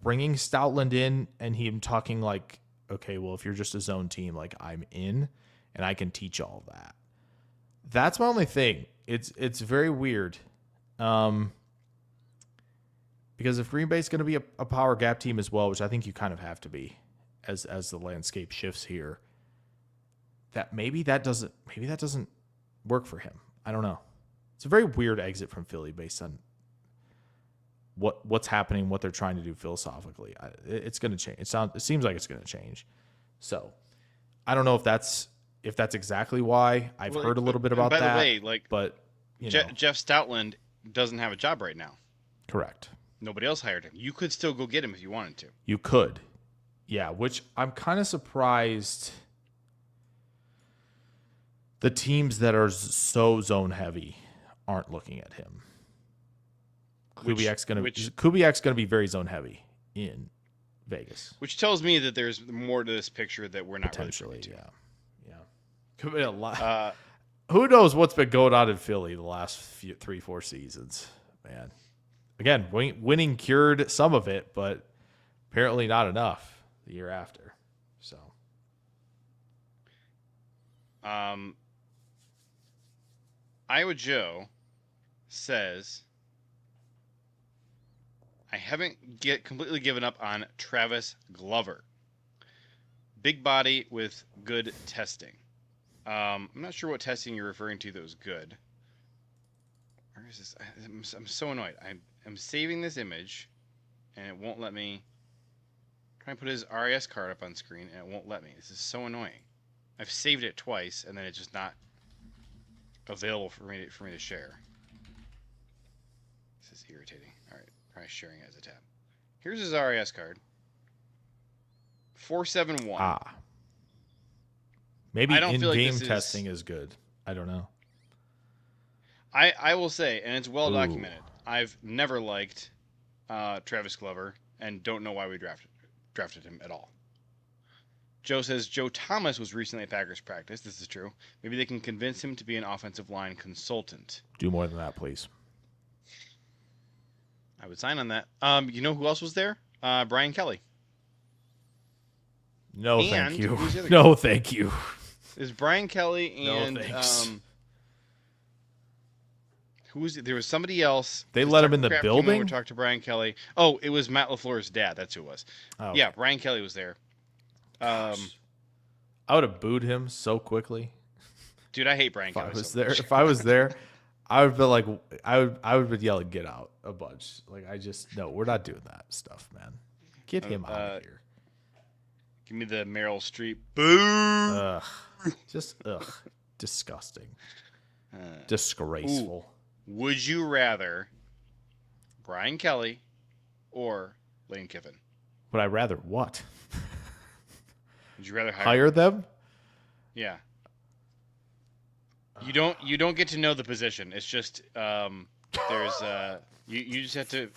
bringing Stoutland in and him talking like, okay, well, if you're just a zone team, like I'm in and I can teach all that. That's my only thing. It's very weird. Because if Green Bay's going to be a power gap team as well, which I think you kind of have to be as the landscape shifts here, maybe that doesn't work for him. I don't know. It's a very weird exit from Philly based on what's happening, what they're trying to do philosophically. It's going to change. It seems like it's going to change. So I don't know if that's exactly why. I've heard a little bit about that. By the way, Jeff Stoutland doesn't have a job right now. Correct. Nobody else hired him. You could still go get him if you wanted to. You could. Yeah, which I'm kind of surprised the teams that are so zone heavy aren't looking at him. Kubiak's going to be very zone heavy in Vegas. Which tells me that there's more to this picture that we're not potentially really yeah. Could be a lot. Who knows what's been going on in Philly the last 3-4 seasons, man. Again, winning cured some of it, but apparently not enough the year after. So, Iowa Joe says, I haven't completely given up on Travis Glover. Big body with good testing. I'm not sure what testing you're referring to that was good. Where is this? I'm so annoyed. I'm saving this image, and it won't let me. Try and put his RAS card up on screen, and it won't let me. This is so annoying. I've saved it twice, and then it's just not available for me to share. This is irritating. All right, try sharing it as a tab. Here's his RAS card. 471. Maybe in-game testing is good. I don't know. I will say, and it's well documented, I've never liked Travis Glover. and don't know why we drafted him at all. Joe says Joe Thomas was recently at Packers practice. This is true. Maybe they can convince him to be an offensive line consultant. Do more than that, please. I would sign on that. You know who else was there? Brian Kelly. No, And thank you. who's the other No, thank you. There's Brian Kelly and No, thanks. who was it? There was somebody else. They This let him Tucker in the Kraft came over, building? talked to Brian Kelly. Oh, it was Matt LaFleur's dad. That's who it was. Oh, Yeah, Brian Kelly was there. I would have booed him so quickly Dude, I hate Brian if Kelly. I was so there. much. If I was there, I would be like, I would have been yelling, "Get out!" a bunch. Like no, we're not doing that stuff, man. Get him out of here. Give me the Meryl Streep. Boo! Disgusting, disgraceful. Would you rather Brian Kelly or Lane Kiffin? Would I rather what? Would you rather Hire them? Yeah. You don't get to know the position. It's just there's you just have to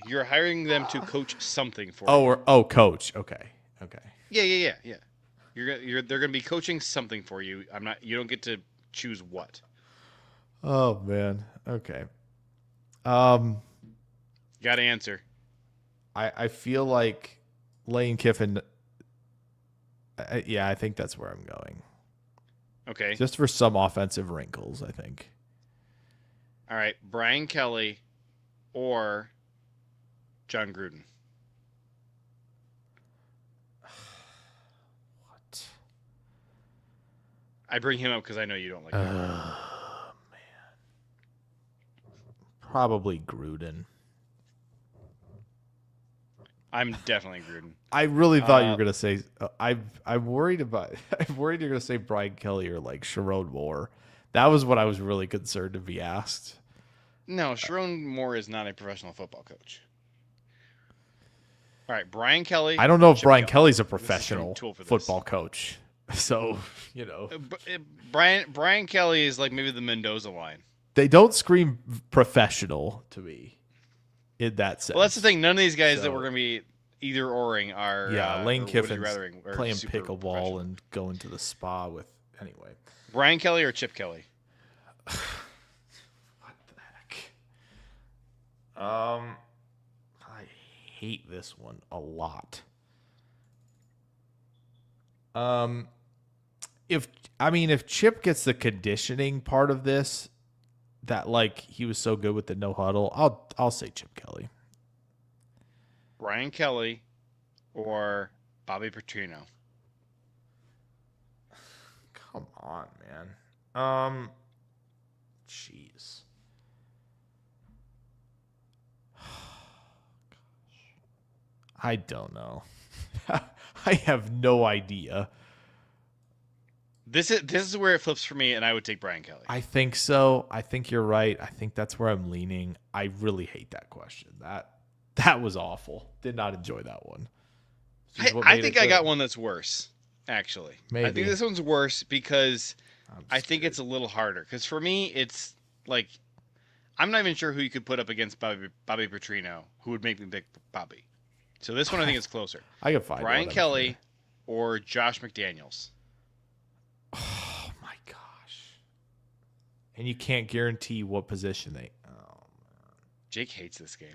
you're hiring them to coach something for you. Coach. Okay. Yeah. They're gonna be coaching something for you. You don't get to choose what. Oh man. Okay. You gotta answer. I feel like Lane Kiffin. I think that's where I'm going. Okay. Just for some offensive wrinkles, I think. All right, Brian Kelly or John Gruden. What? I bring him up because I know you don't like him. Man. Probably Gruden. I'm definitely Gruden. I really thought you were gonna say. I'm worried about. I'm worried you're gonna say Brian Kelly or like Sherrone Moore. That was what I was really concerned to be asked. No, Sherrone Moore is not a professional football coach. All right, Brian Kelly. I don't know if Chip Brian Kelly. Kelly's a This is professional tool for this. football coach. So Brian Kelly is like maybe the Mendoza line. they don't scream professional to me. In that sense. Well, that's the thing. None of these guys that So- we're going to be either oring are. Lane or would you Kiffin's rathering are playing super pickleball professional. and going to the spa with. Anyway. Brian Kelly or Chip Kelly? What the heck? I hate this one a lot. If Chip gets the conditioning part of this, that like he was so good with the no huddle, I'll say Chip Kelly. Brian Kelly or Bobby Petrino? Come on, man. Jeez. I don't know. I have no idea. This is where it flips for me, and I would take Brian Kelly. I think so. I think you're right. I think that's where I'm leaning. I really hate that question. That was awful. Did not enjoy that one. Which is what I made think it I good. got one that's worse, actually. I Maybe. think this one's worse because I'm I think it's a little harder. Because for me, it's like I'm not even sure who you could put up against Bobby Petrino who would make me pick Bobby. So this one I think is closer. I can find Brian one, I'm Kelly sure. or Josh McDaniels. Oh my gosh. And you can't guarantee what position they. Oh man. Jake hates this game.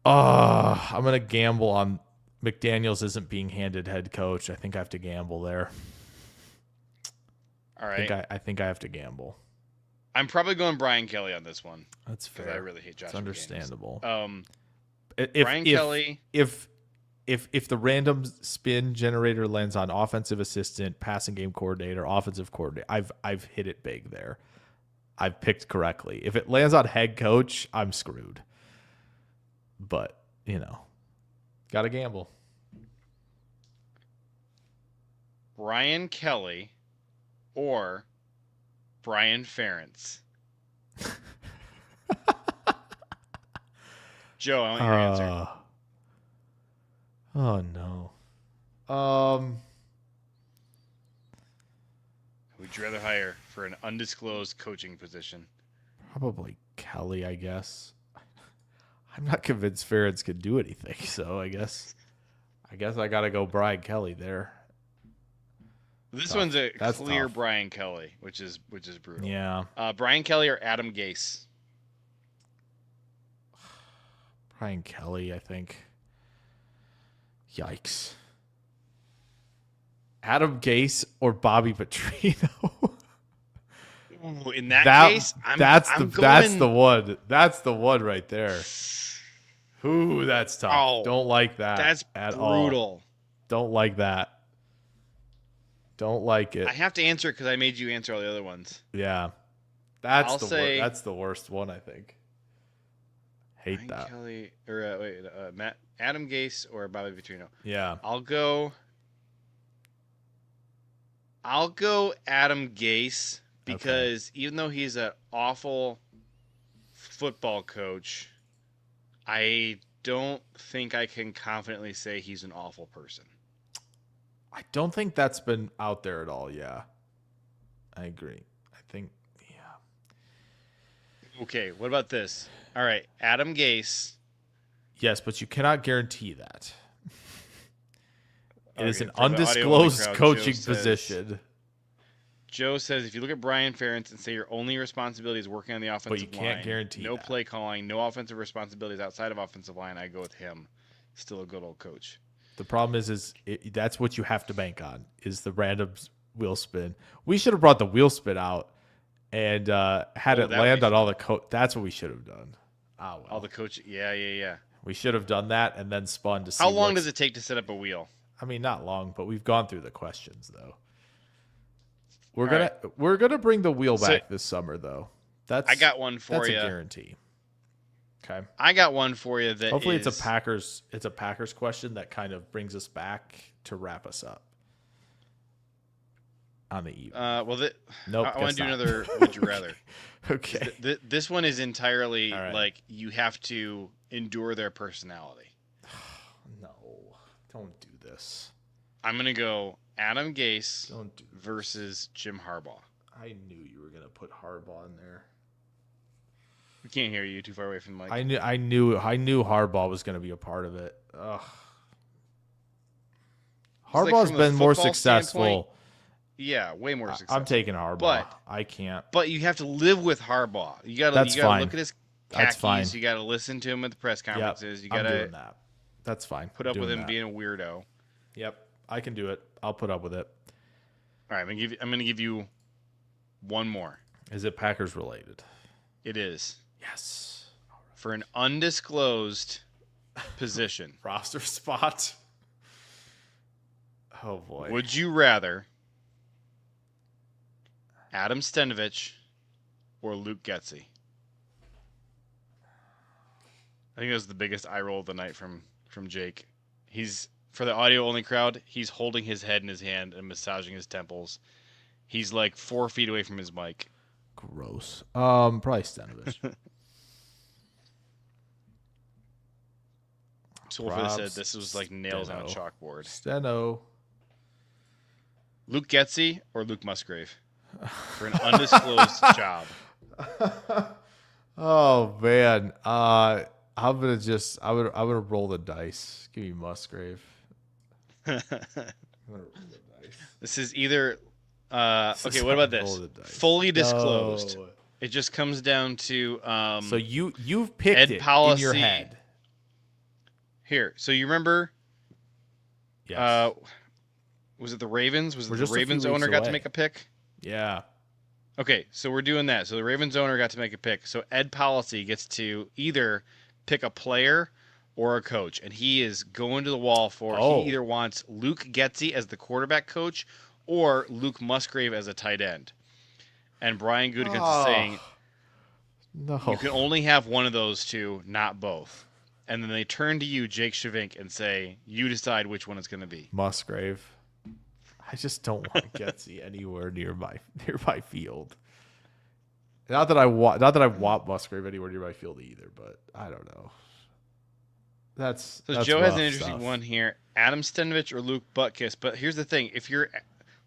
I'm gonna gamble on McDaniels isn't being handed head coach. I think I have to gamble there. All right. I think I have to gamble. I'm probably going Brian Kelly on this one That's because fair. I really hate Josh It's understandable. McDaniels. Brian Kelly. If the random spin generator lands on offensive assistant, passing game coordinator, offensive coordinator, I've hit it big there. I've picked correctly. If it lands on head coach, I'm screwed. But, got to gamble. Brian Kelly or Brian Ferentz. Joe, I want your answer. Oh no. Who would you rather hire for an undisclosed coaching position? Probably Kelly, I guess. I'm not convinced Ferentz could do anything, so I guess I got to go Brian Kelly there. This Tough. one's a That's clear tough. Brian Kelly, which is brutal. Yeah. Brian Kelly or Adam Gase? Brian Kelly, I think. Yikes. Adam Gase or Bobby Petrino? Ooh, in that case, that's I'm the one. That's the one right there. Ooh, that's tough. Oh, Don't like that. That's at brutal. all. Don't like that. Don't like it. I have to answer it because I made you answer all the other ones. Yeah, I'll that's say that's the worst one, I think. Hate Brian that. Kelly or Adam Gase or Bobby Petrino. Yeah. I'll go Adam Gase because even though he's an awful football coach, I don't think I can confidently say he's an awful person. I don't think that's been out there at all. Yeah, I agree. I think, yeah. Okay, what about this? All right, Adam Gase. Yes, but you cannot guarantee that. It is Okay, an for the audio-only undisclosed crowd, coaching Joe says- position. Joe says if you look at Brian Ferentz and say your only responsibility is working on the offensive you can't line, guarantee no that. play calling, no offensive responsibilities outside of offensive line, I go with him. Still a good old coach. The problem is that's what you have to bank on is the random wheel spin. We should have brought the wheel spin out and had it land on all the That's what we should have done. Oh, well. All the coach. Yeah. We should have done that and then spun to see. How long does it take to set up a wheel? I mean, not long, but we've gone through the questions though. We're gonna bring the wheel back this summer though. I got one for you. That's a guarantee. Okay. I got one for you that hopefully it's a Packers question that kind of brings us back to wrap us up on the eve. Nope. I want to do another would you rather. Okay. This one is entirely like you have to endure their personality. No, don't do this. I'm gonna go Adam Gase versus Jim Harbaugh. I knew you were gonna put Harbaugh in there. We can't hear you. Too far away from the mic. I knew Harbaugh was gonna be a part of it. Ugh. Harbaugh's been more successful. Yeah, way more successful. I'm taking Harbaugh. I can't. But you have to live with Harbaugh. You gotta look at his khakis. You gotta listen to him at the press conferences. You gotta I'm doing that. That's fine. Put up with him being a weirdo. Yep, I can do it. I'll put up with it. All right, I'm gonna give you one more. Is it Packers related? It is. Yes. For an undisclosed position. Roster spot. Oh boy. Would you rather Adam Stenavich or Luke Getsy? I think that was the biggest eye roll of the night from Jake. He's, for the audio only crowd, he's holding his head in his hand and massaging his temples. He's like 4 feet away from his mic. Gross. Probably Stenavich. So Wolf said this was like nails on a chalkboard. Steno. Luke Getsy or Luke Musgrave for an undisclosed job. Oh man. I'm gonna roll the dice. Give me Musgrave. I'm gonna roll the dice. This is either okay, what about this? Fully disclosed. No. It just comes down to so you've picked Ed it policy in your head. Here. So you remember Yes. Was it the Ravens? Was it the Ravens owner got to make a pick? Yeah. Okay, so we're doing that. So the Ravens owner got to make a pick. So Ed Policy gets to either pick a player or a coach, and he is going to the wall for. He either wants Luke Getsy as the quarterback coach or Luke Musgrave as a tight end. And Brian Gutekunst is saying, no, you can only have one of those two, not both. And then they turn to you, Jake Schyvinck, and say, you decide which one it's going to be. Musgrave. I just don't want Getsy anywhere near my field. Not that I want Musgrave anywhere near my field either, but I don't know. That's Joe has an interesting one here: Adam Stenavich or Luke Butkus. But here's the thing: if you're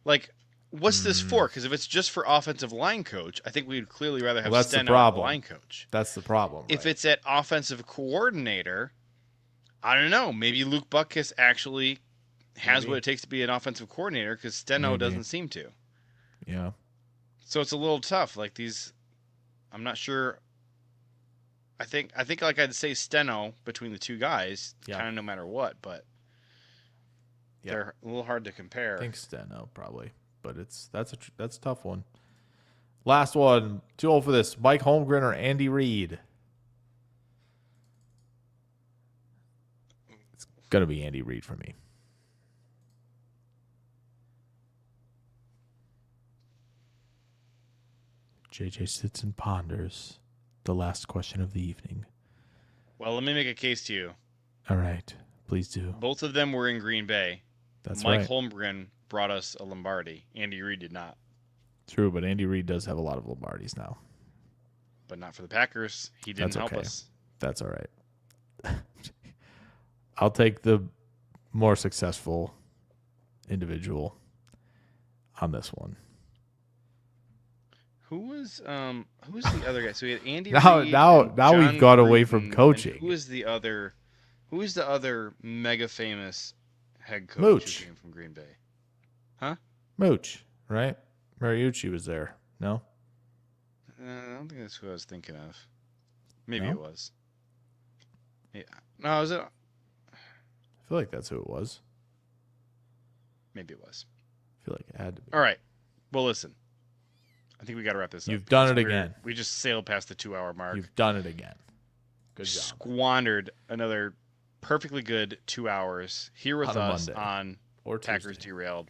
like, what's this for? Because if it's just for offensive line coach, I think we'd clearly rather have Well, that's the Steno as problem. line coach. That's the problem. If right? it's at offensive coordinator, I don't know. Maybe Luke Butkus actually has what it takes to be an offensive coordinator because Steno doesn't seem to. Yeah. So it's a little tough. Like these, I'm not sure. I think like I'd say Steno between the two guys, kind of no matter what, but they're a little hard to compare. I think Steno probably, but that's a tough one. Last one, too old for this. Mike Holmgren or Andy Reid? It's gonna be Andy Reid for me. JJ sits and ponders the last question of the evening. Well, let me make a case to you. All right, please do. Both of them were in Green Bay. That's Mike right. Holmgren brought us a Lombardi. Andy Reid did not. True, but Andy Reid does have a lot of Lombardis now. But not for the Packers. He didn't help us. That's all right. I'll take the more successful individual on this one. Who's the other guy? So we had Andy Now Reid. we've John gone away Gruden, from coaching. Who is the other mega famous head coach Mooch. who came from Green Bay? Huh? Mooch, right? Mariucci was there. No? I don't think that's who I was thinking of. Maybe No? it was. Yeah. No, was it? I feel like that's who it was. Maybe it was. I feel like it had to be. All right. Well, listen. I think we got to wrap this up. You've done it because again. We just sailed past the 2-hour mark. You've done it again. Good job. Squandered another perfectly good 2 hours here with On a us Monday. on Or Packers Tuesday. Derailed.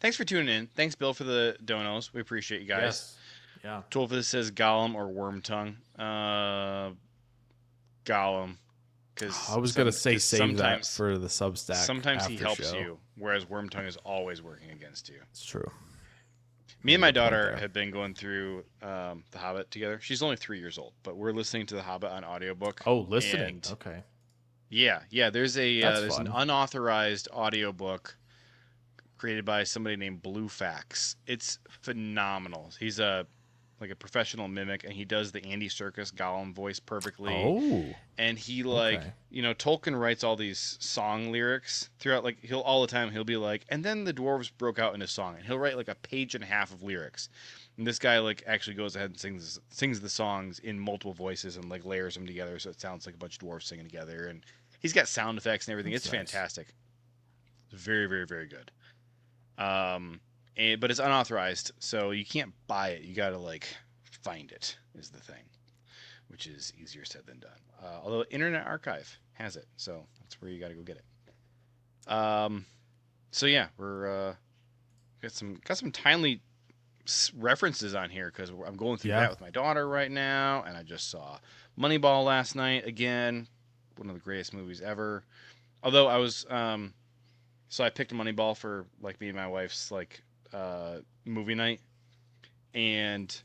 Thanks for tuning in. Thanks, Bill, for the donos. We appreciate you guys. Yes. Yeah. 12 for this says Gollum or Wormtongue. Gollum. I was going to say save that sometimes for the Substack. Sometimes he after helps show. you, whereas Wormtongue is always working against you. It's true. Me and my Good point daughter there. have been going through The Hobbit together. She's only 3 years old, but we're listening to The Hobbit on audiobook. Oh, listening. And Okay. Yeah. There's That's an fun. unauthorized audiobook created by somebody named Bluefax. It's phenomenal. He's a professional mimic, and he does the Andy Serkis Gollum voice perfectly. Oh. And he Okay. Tolkien writes all these song lyrics throughout. Like he'll be like, and then the dwarves broke out into song, and he'll write like a page and a half of lyrics. And this guy actually goes ahead and sings the songs in multiple voices and layers them together so it sounds like a bunch of dwarves singing together. And he's got sound effects and everything. That's it's nice. fantastic. It's very, very, very good. But it's unauthorized, so you can't buy it. You gotta find it is the thing, which is easier said than done. Although Internet Archive has it, so that's where you gotta go get it. So yeah, we're got some timely references on here because I'm going through that with my daughter right now, and I just saw Moneyball last night again, one of the greatest movies ever. Although I was so I picked Moneyball for me and my wife's movie night, and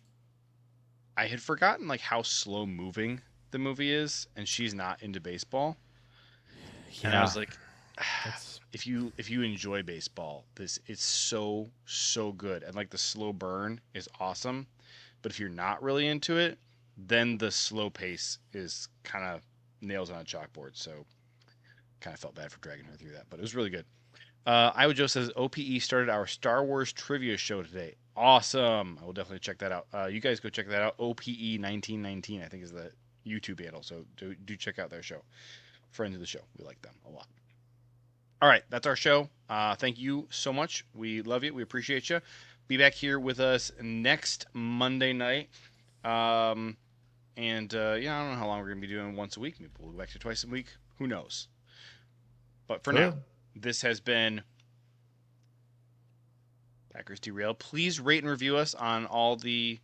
I had forgotten how slow moving the movie is, and she's not into baseball. Yeah. And I was like, if you enjoy baseball, it's so good, and the slow burn is awesome. But if you're not really into it, then the slow pace is kind of nails on a chalkboard. So kind of felt bad for dragging her through that, but it was really good. Iowa Joe says OPE started our Star Wars trivia show today. Awesome. I will definitely check that out. You guys go check that out. OPE 1919, I think, is the YouTube handle. So do check out their show. Friends of the show. We like them a lot. All right. That's our show. Thank you so much. We love you. We appreciate you. Be back here with us next Monday night. I don't know how long we're going to be doing once a week. Maybe we'll go back to twice a week. Who knows? But for now, this has been Packers Derailed. Please rate and review us on all the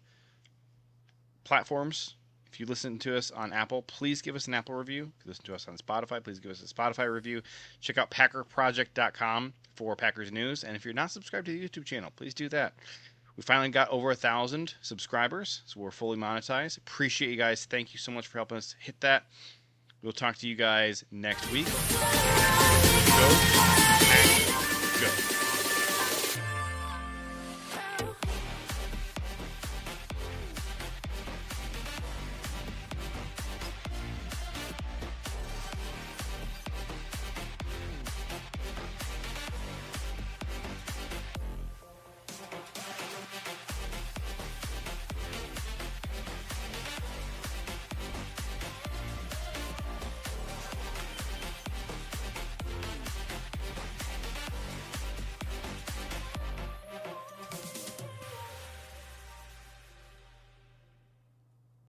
platforms. If you listen to us on Apple, please give us an Apple review. If you listen to us on Spotify, please give us a Spotify review. Check out PackerProject.com for Packers news. And if you're not subscribed to the YouTube channel, please do that. We finally got over 1,000 subscribers, so we're fully monetized. Appreciate you guys. Thank you so much for helping us hit that. We'll talk to you guys next week. Go.